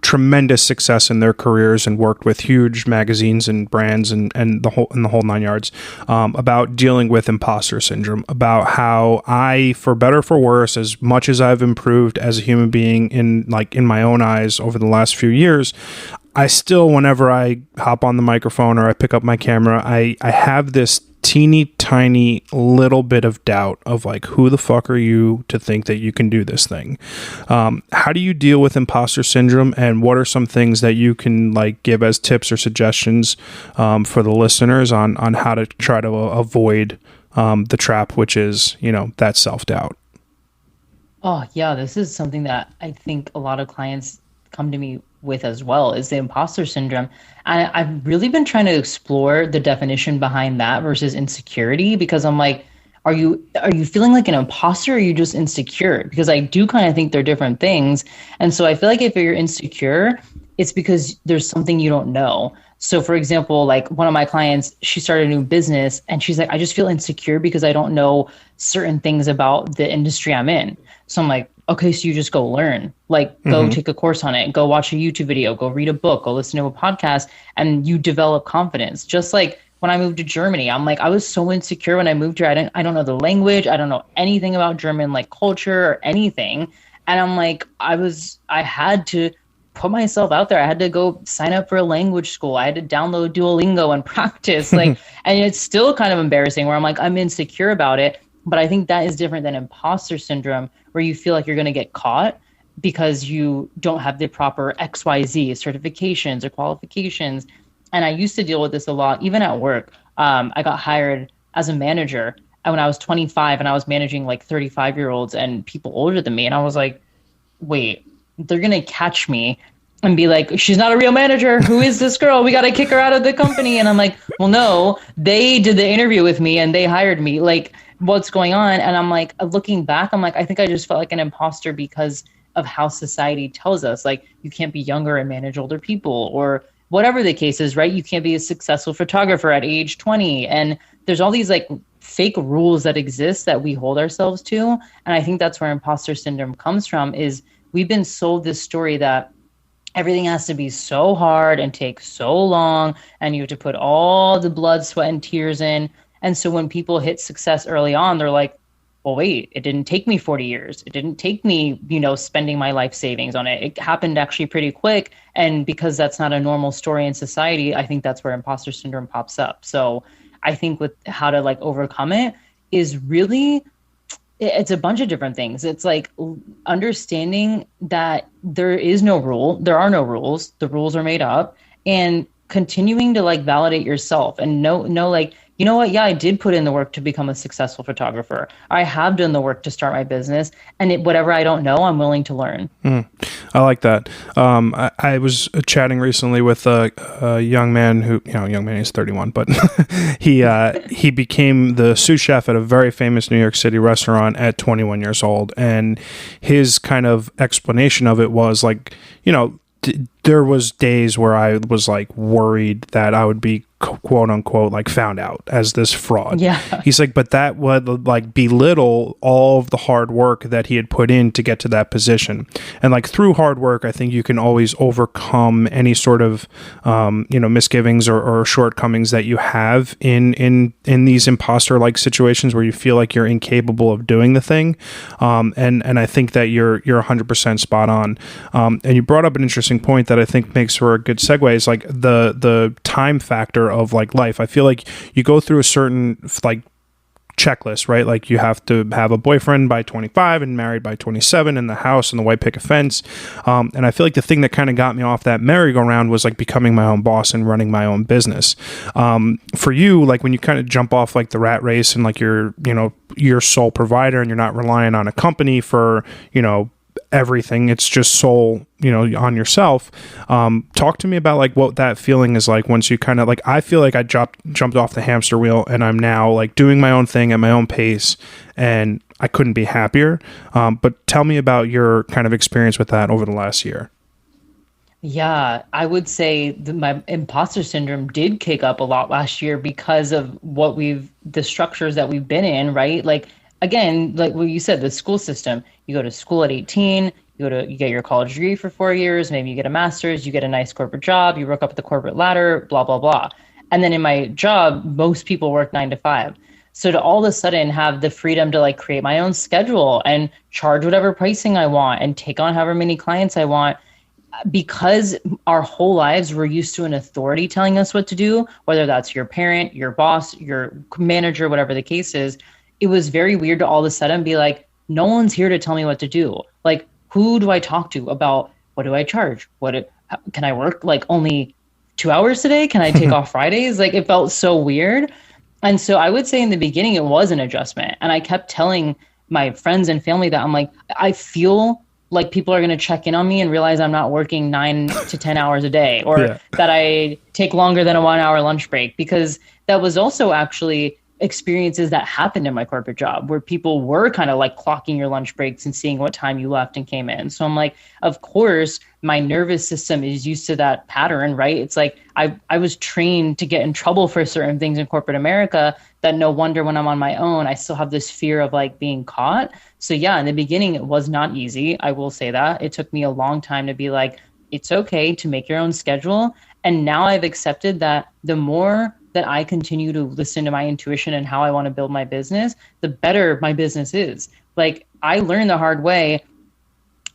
tremendous success in their careers and worked with huge magazines and brands and the whole nine yards, about dealing with imposter syndrome, about how I, for better or for worse, as much as I've improved as a human being in my own eyes over the last few years, I still, whenever I hop on the microphone or I pick up my camera, I have this teeny tiny little bit of doubt of like, who the fuck are you to think that you can do this thing? How do you deal with imposter syndrome, and what are some things that you can like give as tips or suggestions for the listeners on how to try to avoid the trap, which is, that self-doubt? Oh yeah, this is something that I think a lot of clients come to me with as well, is the imposter syndrome. And I've really been trying to explore the definition behind that versus insecurity, because I'm like, are you feeling like an imposter, or are you just insecure? Because I do kind of think they're different things. And so I feel like if you're insecure, it's because there's something you don't know. So for example, like one of my clients, she started a new business and she's like, I just feel insecure because I don't know certain things about the industry I'm in. So I'm like, okay, so you just go learn, like go take a course on it, go watch a YouTube video, go read a book, go listen to a podcast, and you develop confidence. Just like when I moved to Germany, I'm like, I was so insecure when I moved here. I don't know the language. I don't know anything about German, like culture or anything. And I'm like, I had to put myself out there. I had to go sign up for a language school. I had to download Duolingo and practice, like, and it's still kind of embarrassing where I'm like, I'm insecure about it. But I think that is different than imposter syndrome, where you feel like you're going to get caught because you don't have the proper XYZ certifications or qualifications. And I used to deal with this a lot, even at work. I got hired as a manager when I was 25, and I was managing like 35-year-olds and people older than me. And I was like, wait, they're going to catch me and be like, she's not a real manager. Who is this girl? We got to kick her out of the company. And I'm like, well, no, they did the interview with me and they hired me. Like, what's going on? And I'm like, looking back, I'm like, I think I just felt like an imposter because of how society tells us, like, you can't be younger and manage older people, or whatever the case is, right? You can't be a successful photographer at age 20. And there's all these like fake rules that exist that we hold ourselves to. And I think that's where imposter syndrome comes from, is we've been sold this story that everything has to be so hard and take so long, and you have to put all the blood, sweat, and tears in. And so when people hit success early on, they're like, well, wait, it didn't take me 40 years. It didn't take me, spending my life savings on it. It happened actually pretty quick. And because that's not a normal story in society, I think that's where imposter syndrome pops up. So I think with how to like overcome it is really, it's a bunch of different things. It's like understanding that there is no rule. There are no rules. The rules are made up, and continuing to like validate yourself and know like, you know what? Yeah, I did put in the work to become a successful photographer. I have done the work to start my business, and whatever I don't know, I'm willing to learn. I like that. I was chatting recently with a young man who, young man, he's 31, but he became the sous chef at a very famous New York City restaurant at 21 years old. And his kind of explanation of it was like, there was days where I was like worried that I would be quote unquote like found out as this fraud. Yeah. He's like, but that would like belittle all of the hard work that he had put in to get to that position. And like through hard work, I think you can always overcome any sort of misgivings or shortcomings that you have in these imposter like situations where you feel like you're incapable of doing the thing. And I think that you're 100% spot on. And you brought up an interesting point that I think makes for a good segue, is like the time factor of like life. I feel like you go through a certain like checklist, right? Like you have to have a boyfriend by 25 and married by 27 and the house and the white picket fence. And I feel like the thing that kind of got me off that merry-go-round was like becoming my own boss and running my own business. For you, like when you kind of jump off like the rat race and like you're sole provider and you're not relying on a company for, everything, it's just sole on yourself. Talk to me about like what that feeling is like once you kind of like, I feel like I jumped off the hamster wheel and I'm now like doing my own thing at my own pace, and I couldn't be happier. But tell me about your kind of experience with that over the last year. Yeah, I would say my imposter syndrome did kick up a lot last year because of the structures that we've been in, right? Like, again, like what you said, the school system, you go to school at 18, you get your college degree for 4 years, maybe you get a master's, you get a nice corporate job, you work up the corporate ladder, blah, blah, blah. And then in my job, most people work 9 to 5. So to all of a sudden have the freedom to like create my own schedule and charge whatever pricing I want and take on however many clients I want, because our whole lives we're used to an authority telling us what to do, whether that's your parent, your boss, your manager, whatever the case is, it was very weird to all of a sudden be like, no one's here to tell me what to do. Like, who do I talk to about what do I charge? Can I work like only 2 hours today? Can I take off Fridays? Like, it felt so weird. And so I would say in the beginning, it was an adjustment. And I kept telling my friends and family that I'm like, I feel like people are going to check in on me and realize I'm not working 9 to 10 hours a day, or that I take longer than a 1 hour lunch break, because that was also actually experiences that happened in my corporate job where people were kind of like clocking your lunch breaks and seeing what time you left and came in. So I'm like, of course, my nervous system is used to that pattern, right? It's like I was trained to get in trouble for certain things in corporate America, that no wonder when I'm on my own, I still have this fear of like being caught. So yeah, in the beginning, it was not easy. I will say that. It took me a long time to be like, it's okay to make your own schedule. And now I've accepted that the more that I continue to listen to my intuition and how I want to build my business, the better my business is. Like, I learned the hard way,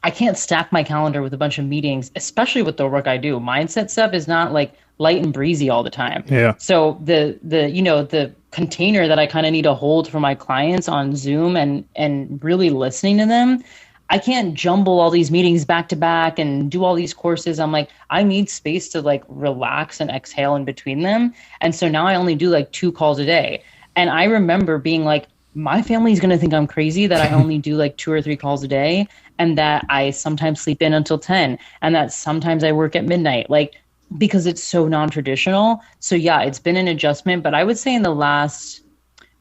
I can't stack my calendar with a bunch of meetings, especially with the work I do. Mindset stuff is not like light and breezy all the time. Yeah. So the container that I kind of need to hold for my clients on Zoom and really listening to them, I can't jumble all these meetings back to back and do all these courses. I'm like, I need space to like relax and exhale in between them. And so now I only do like 2 calls a day. And I remember being like, my family's going to think I'm crazy that I only do like 2 or 3 calls a day, and that I sometimes sleep in until 10, and that sometimes I work at midnight, like, because it's so non-traditional. So yeah, it's been an adjustment, but I would say in the last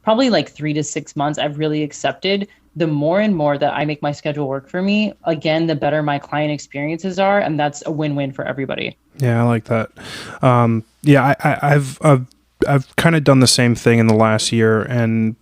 probably like 3 to 6 months, I've really accepted the more and more that I make my schedule work for me, again, the better my client experiences are. And that's a win-win for everybody. Yeah, I like that. I've I've kind of done the same thing in the last year, and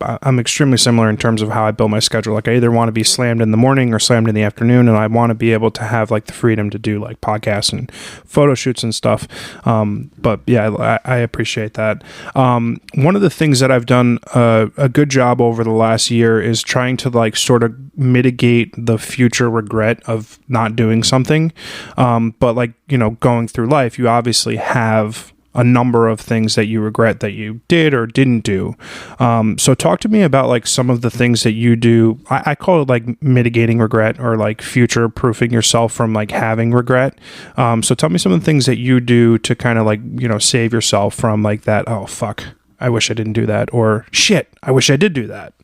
I'm extremely similar in terms of how I build my schedule. Like I either want to be slammed in the morning or slammed in the afternoon, and I want to be able to have like the freedom to do like podcasts and photo shoots and stuff. But yeah, I appreciate that. One of the things that I've done a good job over the last year is trying to like sort of mitigate the future regret of not doing something. But like, going through life, you obviously have a number of things that you regret that you did or didn't do. So talk to me about like some of the things that you do. I call it like mitigating regret or like future proofing yourself from like having regret. So tell me some of the things that you do to kind of like, save yourself from like that. Oh, fuck, I wish I didn't do that. Or shit, I wish I did do that.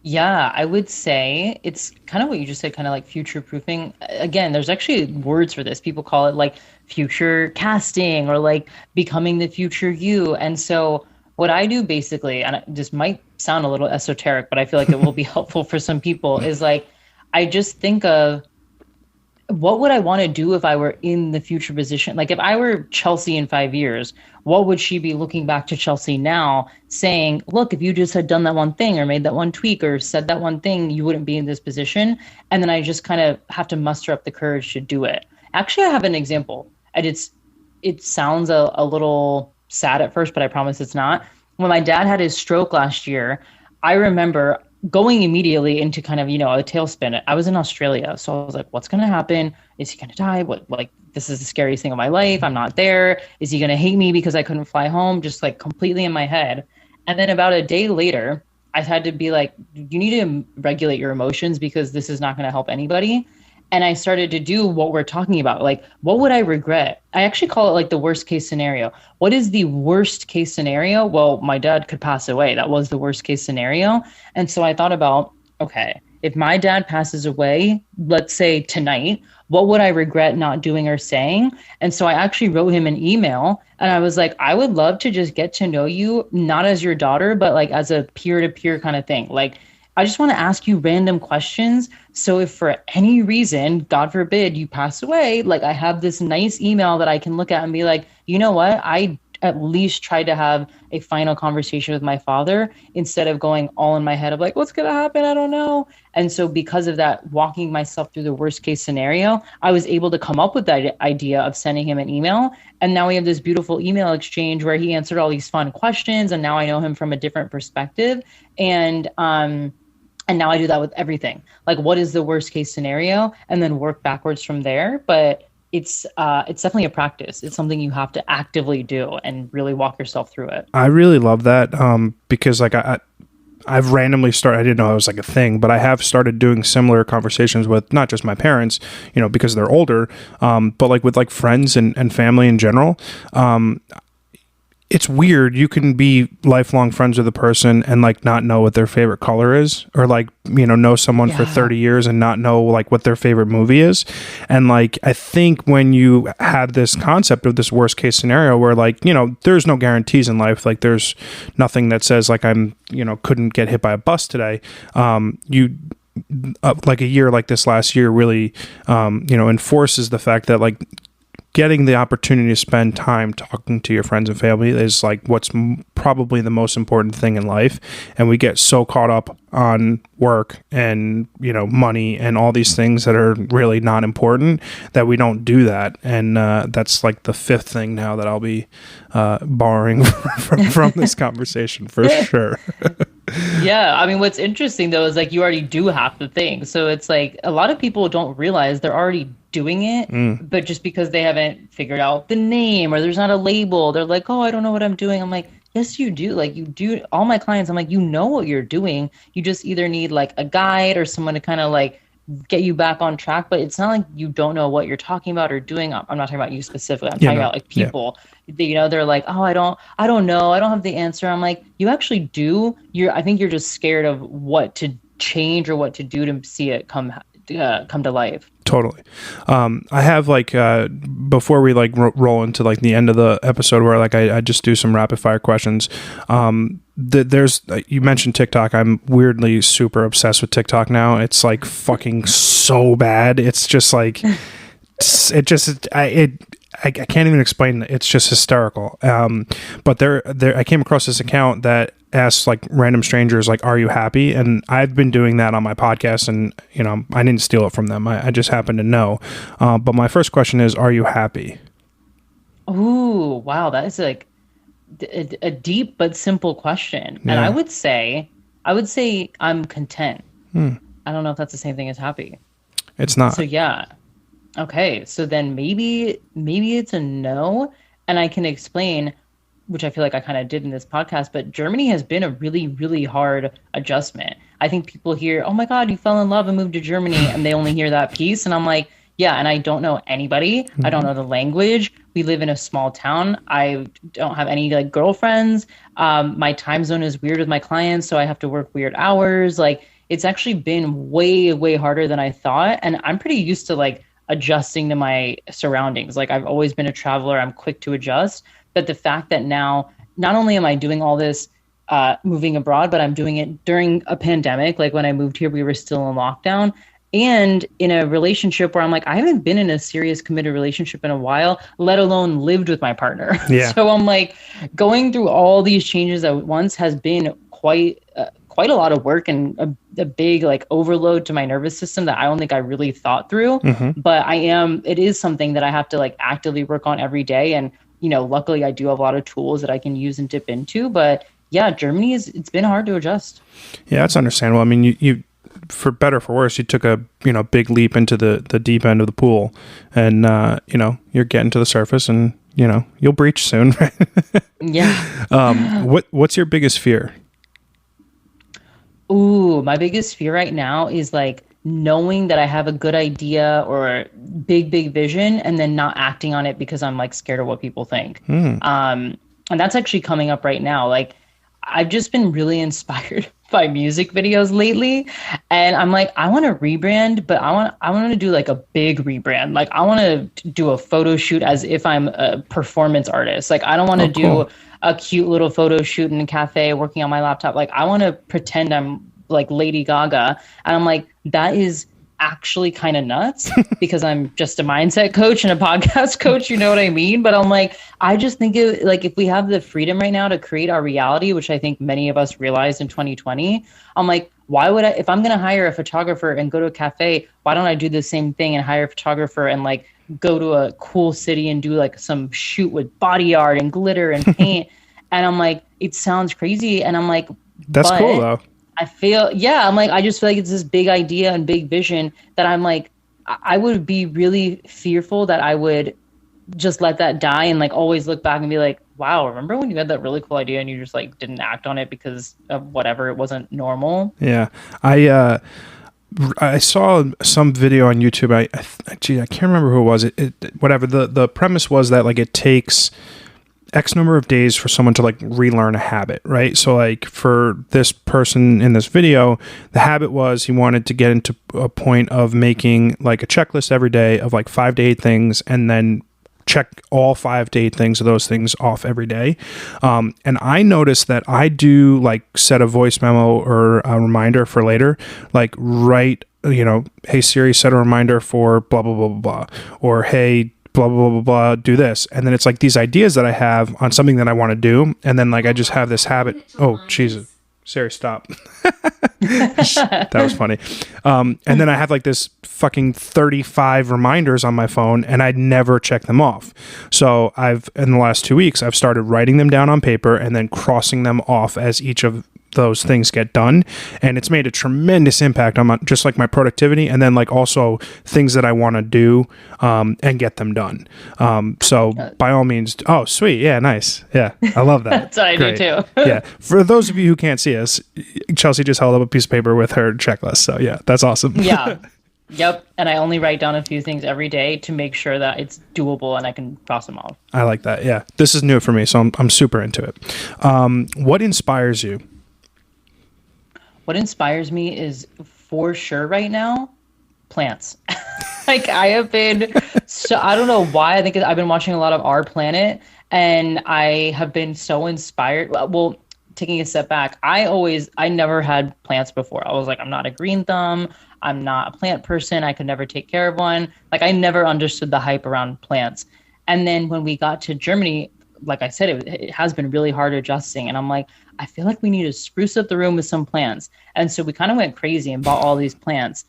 Yeah, I would say it's kind of what you just said, kind of like future proofing. Again, there's actually words for this. People call it like future casting or like becoming the future you. And so what I do basically, and this might sound a little esoteric, but I feel like it will be helpful for some people, is like I just think of what would I want to do if I were in the future position? Like if I were Chelsea in 5 years, what would she be looking back to Chelsea now saying, look, if you just had done that one thing or made that one tweak or said that one thing, you wouldn't be in this position. And then I just kind of have to muster up the courage to do it. Actually, I have an example. And it sounds a little sad at first, but I promise it's not. When my dad had his stroke last year, I remember going immediately into kind of, a tailspin. I was in Australia. So I was like, what's going to happen? Is he going to die? This is the scariest thing of my life. I'm not there. Is he going to hate me because I couldn't fly home? Just like completely in my head. And then about a day later, I had to be like, you need to regulate your emotions because this is not going to help anybody. And I started to do what we're talking about. Like, what would I regret? I actually call it like the worst case scenario. What is the worst case scenario? Well, my dad could pass away. That was the worst case scenario. And so I thought about, okay, if my dad passes away, let's say tonight, what would I regret not doing or saying? And so I actually wrote him an email and I was like, I would love to just get to know you, not as your daughter, but like as a peer-to-peer kind of thing. Like, I just want to ask you random questions. So if for any reason, God forbid, you pass away, like I have this nice email that I can look at and be like, you know what? I at least tried to have a final conversation with my father instead of going all in my head of like, what's going to happen? I don't know. And so because of that, walking myself through the worst case scenario, I was able to come up with that idea of sending him an email. And now we have this beautiful email exchange where he answered all these fun questions. And now I know him from a different perspective. And now I do that with everything. Like, what is the worst case scenario? And then work backwards from there. But it's definitely a practice. It's something you have to actively do and really walk yourself through it. I really love that because like I've randomly started, I didn't know it was like a thing, but I have started doing similar conversations with not just my parents, because they're older, but like with like friends and family in general. It's weird. You can be lifelong friends with a person and like not know what their favorite color is, or like, know someone for 30 years and not know like what their favorite movie is. And like, I think when you had this concept of this worst case scenario where like, there's no guarantees in life, like there's nothing that says like I'm, couldn't get hit by a bus today. Like a year like this last year really, enforces the fact that like, getting the opportunity to spend time talking to your friends and family is like what's probably the most important thing in life. And we get so caught up on work and, money and all these things that are really not important that we don't do that. And that's like the fifth thing now that I'll be borrowing from this conversation for sure. Yeah. I mean, what's interesting though, is like you already do half the thing. So it's like a lot of people don't realize they're already doing it, but just because they haven't figured out the name or there's not a label, they're like, oh, I don't know what I'm doing. I'm like, yes, you do. Like you do. All my clients, I'm like, you know what you're doing. You just either need like a guide or someone to kind of like get you back on track. But it's not like you don't know what you're talking about or doing. I'm not talking about you specifically. I'm talking about like people. Yeah. They're like, oh, I don't know. I don't have the answer. I'm like, you actually do. I think you're just scared of what to change or what to do to see it come to life. Totally. I have like, before we like roll into like the end of the episode where like I just do some rapid fire questions. There's, you mentioned TikTok. I'm weirdly super obsessed with TikTok now. It's like fucking so bad. It's just like, I can't even explain it. It's just hysterical. But I came across this account that asks like random strangers, like, are you happy? And I've been doing that on my podcast, and I didn't steal it from them. I just happen to know. But my first question is, are you happy? Ooh, wow. That is like a deep but simple question. Yeah. And I would say I'm content. I don't know if that's the same thing as happy. It's not. So yeah. Okay. So then maybe it's a no. And I can explain, which I feel like I kind of did in this podcast, but Germany has been a really, really hard adjustment. I think people hear, oh my God, you fell in love and moved to Germany, and they only hear that piece. And I'm like, yeah, and I don't know anybody. Mm-hmm. I don't know the language. We live in a small town. I don't have any like girlfriends. My time zone is weird with my clients, so I have to work weird hours. Like, it's actually been way, way harder than I thought. And I'm pretty used to like adjusting to my surroundings. Like, I've always been a traveler. I'm quick to adjust. But the fact that now, not only am I doing all this moving abroad, but I'm doing it during a pandemic. Like, when I moved here, we were still in lockdown. And in a relationship where I'm like, I haven't been in a serious committed relationship in a while, let alone lived with my partner. Yeah. So I'm like, going through all these changes at once has been quite a lot of work and a big like overload to my nervous system that I don't think I really thought through. Mm-hmm. But it is something that I have to like actively work on every day. And, luckily I do have a lot of tools that I can use and dip into. But yeah, Germany it's been hard to adjust. Yeah, that's understandable. I mean, you for better or for worse, you took a big leap into the deep end of the pool, and you're getting to the surface, and you'll breach soon, right? Yeah. What's your biggest fear? Ooh, my biggest fear right now is like knowing that I have a good idea or big vision, and then not acting on it because I'm like scared of what people think. And that's actually coming up right now. Like, I've just been really inspired by music videos lately, and I'm like, I want to rebrand, but I want to do like a big rebrand. Like, I want to do a photo shoot as if I'm a performance artist. Like, I don't want to do a cute little photo shoot in a cafe working on my laptop. Like, I want to pretend I'm like Lady Gaga, and I'm like, that is actually kind of nuts because I'm just a mindset coach and a podcast coach, you know what I mean? But I'm like, I just think if we have the freedom right now to create our reality, which I think many of us realized in 2020, I'm like, why would if I'm going to hire a photographer and go to a cafe, why don't I do the same thing and hire a photographer and like go to a cool city and do like some shoot with body art and glitter and paint? And I'm like, it sounds crazy. And I'm like, that's cool though. I just feel like it's this big idea and big vision that I'm like, I would be really fearful that I would just let that die and like always look back and be like, wow, remember when you had that really cool idea and you just like didn't act on it because of whatever, it wasn't normal. Yeah. I saw some video on YouTube. I can't remember who it was. Whatever. The premise was that like it takes X number of days for someone to like relearn a habit, right? So like for this person in this video, the habit was he wanted to get into a point of making like a checklist every day of like 5 to 8 things, and then check all 5 to 8 things of those things off every day. And I noticed that I do like set a voice memo or a reminder for later, like write, hey Siri, set a reminder for blah, blah, blah, blah, blah, or hey, blah, blah, blah, blah, blah, do this. And then it's like these ideas that I have on something that I want to do. And then like, I just have this habit. Oh, Jesus. Siri, stop. That was funny. And then I have like this fucking 35 reminders on my phone, and I'd never check them off. So in the last 2 weeks, I've started writing them down on paper and then crossing them off as each of those things get done, and it's made a tremendous impact on just like my productivity, and then like also things that I want to do and get them done. So by all means, oh sweet, yeah, nice, yeah, I love that. That's what I do too. Yeah, for those of you who can't see us, Chelsea just held up a piece of paper with her checklist. So yeah, that's awesome. Yeah. Yep. And I only write down a few things every day to make sure that it's doable and I can cross them off. I like that. Yeah, this is new for me, so I'm super into it. What inspires you? What inspires me is for sure right now, plants. Like I have been, so I don't know why. I think I've been watching a lot of Our Planet, and I have been so inspired. Well, taking a step back, I never had plants before. I was like, I'm not a green thumb. I'm not a plant person. I could never take care of one. Like I never understood the hype around plants. And then when we got to Germany, like I said, it has been really hard adjusting. And I'm like, I feel like we need to spruce up the room with some plants. And so we kind of went crazy and bought all these plants.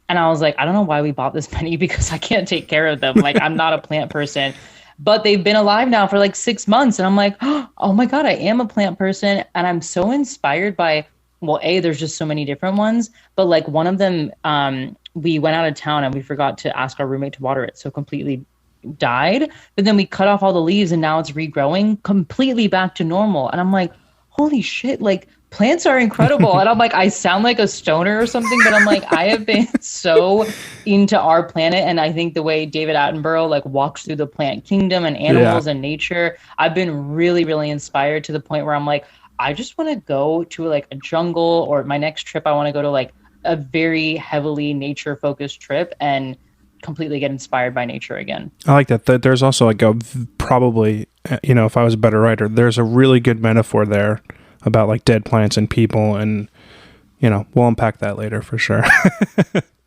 And I was like, I don't know why we bought this many because I can't take care of them. Like, I'm not a plant person, but they've been alive now for like 6 months. And I'm like, oh my God, I am a plant person. And I'm so inspired by, well, there's just so many different ones. But like one of them, we went out of town and we forgot to ask our roommate to water it. So completely died. But then we cut off all the leaves and now it's regrowing completely back to normal. And I'm like, holy shit, like plants are incredible. And I'm like, I sound like a stoner or something, but I'm like, I have been so into our planet. And I think the way David Attenborough like walks through the plant kingdom and animals and nature, I've been really, really inspired to the point where I'm like, I just want to go to like a jungle, or my next trip, I want to go to like a very heavily nature focused trip and completely get inspired by nature again. I like that. There's also like probably, if I was a better writer, there's a really good metaphor there about like dead plants and people, and we'll unpack that later for sure.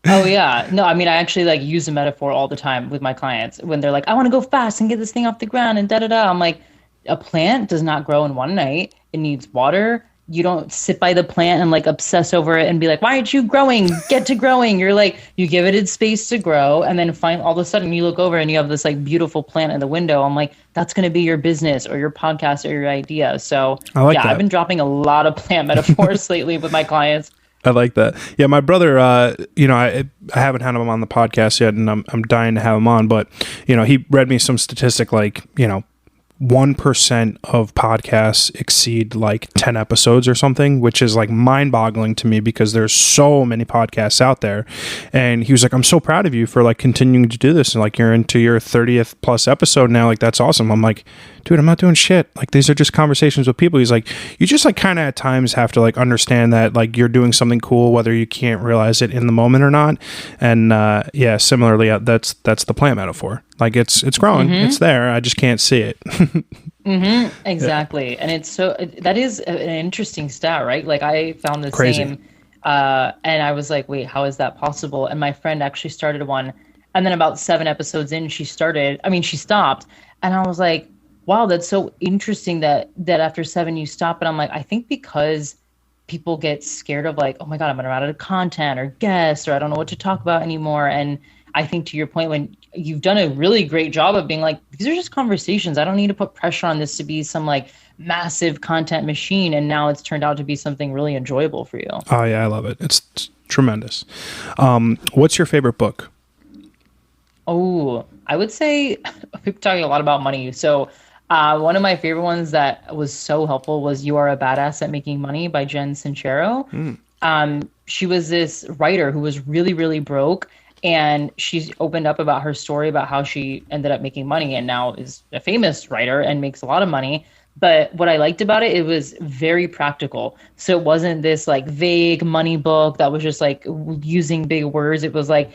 Oh yeah. No, I mean, I actually like use a metaphor all the time with my clients when they're like, I want to go fast and get this thing off the ground and da-da-da. I'm like, a plant does not grow in one night. It needs water. You don't sit by the plant and like obsess over it and be like, why aren't you growing? Get to growing. You're like, you give it its space to grow, and then all of a sudden you look over and you have this like beautiful plant in the window. I'm like, that's going to be your business or your podcast or your idea. So that. I've been dropping a lot of plant metaphors lately with my clients. I like that. Yeah, my brother, I haven't had him on the podcast yet, and I'm dying to have him on, but he read me some statistic like, 1% of podcasts exceed like 10 episodes or something, which is like mind-boggling to me because there's so many podcasts out there. And he was like, I'm so proud of you for like continuing to do this, and like you're into your 30th plus episode now, like that's awesome. I'm like, dude, I'm not doing shit. Like these are just conversations with people. He's like, you just like kind of at times have to like understand that like you're doing something cool whether you can't realize it in the moment or not. And similarly, that's the plant metaphor. Like it's growing, it's there. I just can't see it. Exactly. Yeah. And it's that is an interesting stat, right? Like I found the Crazy. same, and I was like, wait, how is that possible? And my friend actually started one, and then about 7 episodes in, she stopped, and I was like, wow, that's so interesting that after 7 you stop. And I'm like, I think because people get scared of like, oh my God, I'm gonna run out of content or guests, or I don't know what to talk about anymore. And I think to your point, when you've done a really great job of being like, these are just conversations. I don't need to put pressure on this to be some like massive content machine. And now it's turned out to be something really enjoyable for you. Oh yeah, I love it. It's tremendous. What's your favorite book? Oh, I would say people talking a lot about money. So one of my favorite ones that was so helpful was You Are a Badass at Making Money by Jen Sincero. She was this writer who was really, really broke. And she's opened up about her story about how she ended up making money and now is a famous writer and makes a lot of money. But what I liked about it, it was very practical. So it wasn't this like vague money book that was just like using big words. It was like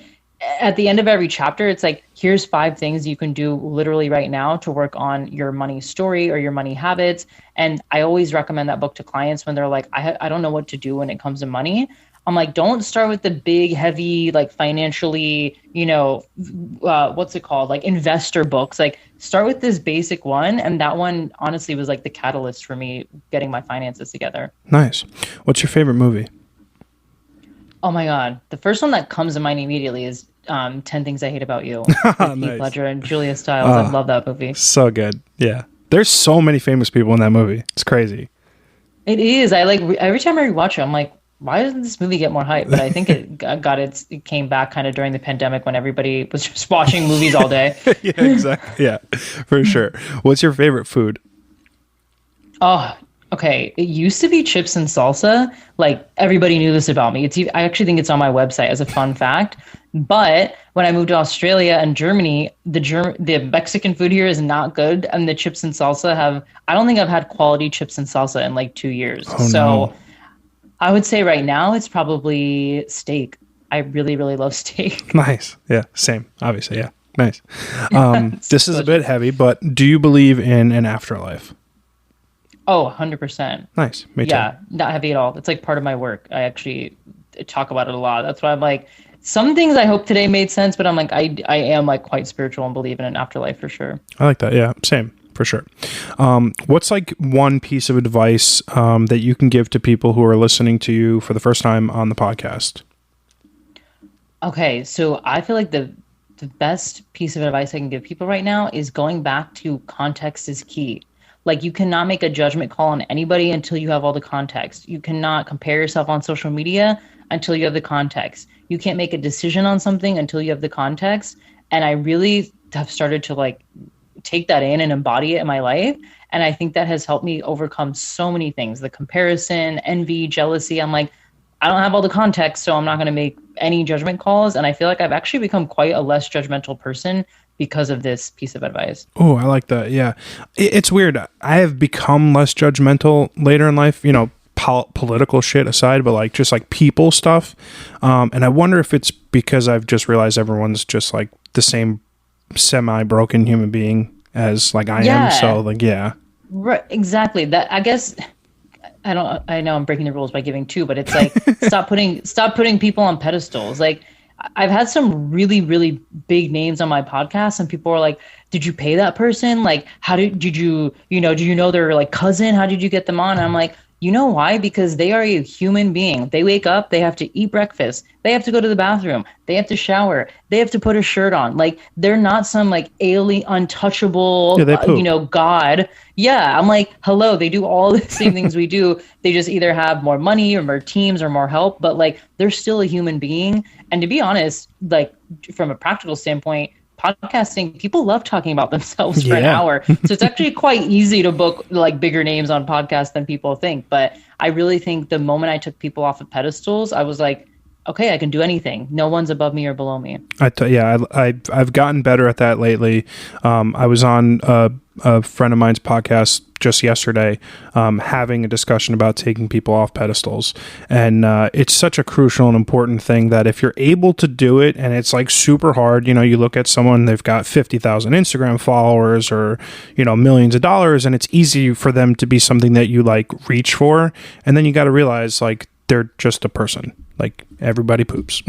at the end of every chapter, it's like, here's 5 things you can do literally right now to work on your money story or your money habits. And I always recommend that book to clients when they're like, I don't know what to do when it comes to money. I'm like, don't start with the big, heavy, like financially, what's it called? Like investor books. Like start with this basic one. And that one honestly was like the catalyst for me getting my finances together. Nice. What's your favorite movie? Oh my God. The first one that comes to mind immediately is 10 Things I Hate About You. With Nice. Heath Ledger and Julia Stiles. I love that movie. So good. Yeah. There's so many famous people in that movie. It's crazy. It is. I like every time I rewatch it, I'm like, why doesn't this movie get more hype? But I think it came back kind of during the pandemic when everybody was just watching movies all day. Yeah, exactly. Yeah, for sure. What's your favorite food? Oh, okay. It used to be chips and salsa. Like everybody knew this about me. I actually think it's on my website as a fun fact. But when I moved to Australia and Germany, the Mexican food here is not good. And the chips and salsa I don't think I've had quality chips and salsa in like 2 years. Oh, no. I would say right now it's probably steak. I really, really love steak. Nice. Yeah, same. Obviously, yeah. Nice. This is a bit heavy, but do you believe in an afterlife? Oh, 100%. Nice. Me too. Yeah, not heavy at all. It's like part of my work. I actually talk about it a lot. That's why I'm like, some things I hope today made sense, but I'm like, I am like quite spiritual and believe in an afterlife for sure. I like that. Yeah, same. For sure. What's like one piece of advice that you can give to people who are listening to you for the first time on the podcast? Okay, so I feel like the best piece of advice I can give people right now is going back to context is key. Like, you cannot make a judgment call on anybody until you have all the context. You cannot compare yourself on social media until you have the context. You can't make a decision on something until you have the context. And I really have started to like take that in and embody it in my life. And I think that has helped me overcome so many things, the comparison, envy, jealousy. I'm like, I don't have all the context, so I'm not going to make any judgment calls. And I feel like I've actually become quite a less judgmental person because of this piece of advice. Oh, I like that. Yeah. It's weird. I have become less judgmental later in life, you know, political shit aside, but like just like people stuff. And I wonder if it's because I've just realized everyone's just like the same semi-broken human being as like I am. So like, yeah. Right. Exactly. That, I guess, I know I'm breaking the rules by giving two, but it's like, stop putting people on pedestals. Like, I've had some really, really big names on my podcast, and people are like, did you pay that person? Like, how did you know their like cousin? How did you get them on? And I'm like, you know why? Because they are a human being. They wake up, they have to eat breakfast, they have to go to the bathroom, they have to shower, they have to put a shirt on. Like, they're not some like alien, untouchable, God. Yeah, I'm like, hello, they do all the same things we do. They just either have more money or more teams or more help, but like, they're still a human being. And to be honest, like from a practical standpoint, podcasting, people love talking about themselves for an hour. So it's actually quite easy to book like bigger names on podcasts than people think. But I really think the moment I took people off of pedestals, I was like, okay, I can do anything. No one's above me or below me. I've gotten better at that lately. I was on a friend of mine's podcast just yesterday, having a discussion about taking people off pedestals. And it's such a crucial and important thing that if you're able to do it, and it's like super hard, you know, you look at someone, they've got 50,000 Instagram followers or, you know, millions of dollars, and it's easy for them to be something that you like reach for. And then you got to realize like they're just a person. Like, everybody poops.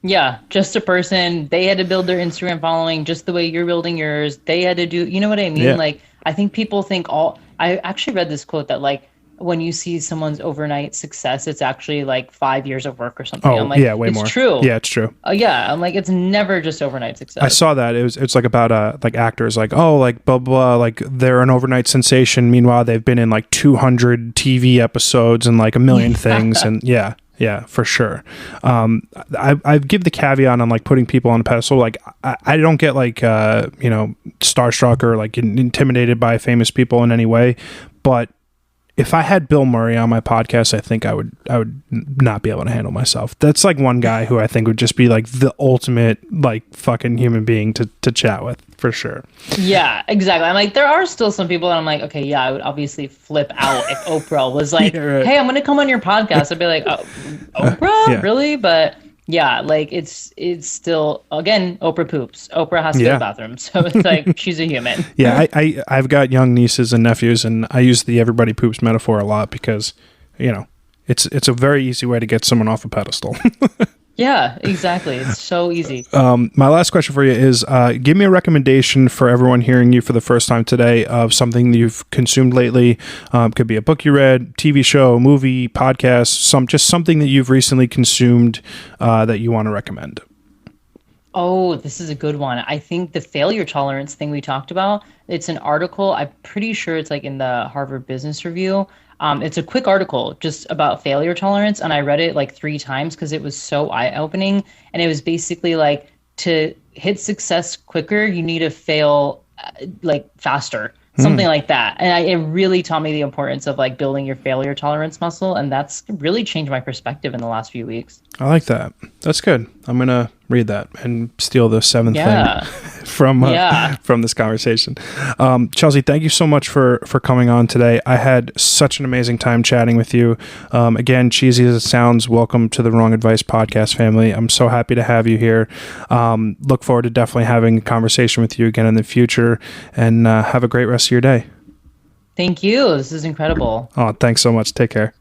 Yeah, just a person. They had to build their Instagram following just the way you're building yours. They had to do, you know what I mean? Yeah. Like, I think people think I actually read this quote that like, when you see someone's overnight success, it's actually like 5 years of work or something. Oh, I'm like, yeah, way more. It's true. Yeah, it's true. Yeah, I'm like, it's never just overnight success. I saw that. It's like about like actors, like, oh, like blah, blah, like they're an overnight sensation. Meanwhile, they've been in like 200 TV episodes and like a million things. And yeah. Yeah, for sure. I give the caveat on like putting people on a pedestal. Like I don't get like starstruck or like intimidated by famous people in any way. But if I had Bill Murray on my podcast, I think I would not be able to handle myself. That's like one guy who I think would just be like the ultimate like fucking human being to chat with, for sure. Yeah, exactly. I'm like, there are still some people that I'm like, okay, yeah, I would obviously flip out if Oprah was like, yeah, right. Hey, I'm going to come on your podcast. I'd be like, oh, Oprah? Yeah. Really? But yeah, like it's still, again, Oprah poops. Oprah has to go to the bathroom. So it's like, she's a human. Yeah, I've got young nieces and nephews, and I use the everybody poops metaphor a lot because, you know, it's a very easy way to get someone off a pedestal. Yeah, exactly. It's so easy. My last question for you is, give me a recommendation for everyone hearing you for the first time today of something that you've consumed lately. Could be a book you read, TV show, movie, podcast, just something that you've recently consumed that you want to recommend. Oh, this is a good one. I think the failure tolerance thing we talked about, it's an article. I'm pretty sure it's like in the Harvard Business Review. It's a quick article just about failure tolerance, and I read it like 3 times because it was so eye-opening. And it was basically like, to hit success quicker, you need to fail like faster, something like that. And it really taught me the importance of like building your failure tolerance muscle, and that's really changed my perspective in the last few weeks. I like that. That's good. I'm gonna read that and steal the 7th thing from this conversation. Chelsea, thank you so much for coming on today. I had such an amazing time chatting with you. Again, cheesy as it sounds, welcome to the Wrong Advice podcast family. I'm so happy to have you here. Look forward to definitely having a conversation with you again in the future, and have a great rest of your day. Thank you. This is incredible. Oh, thanks so much. Take care.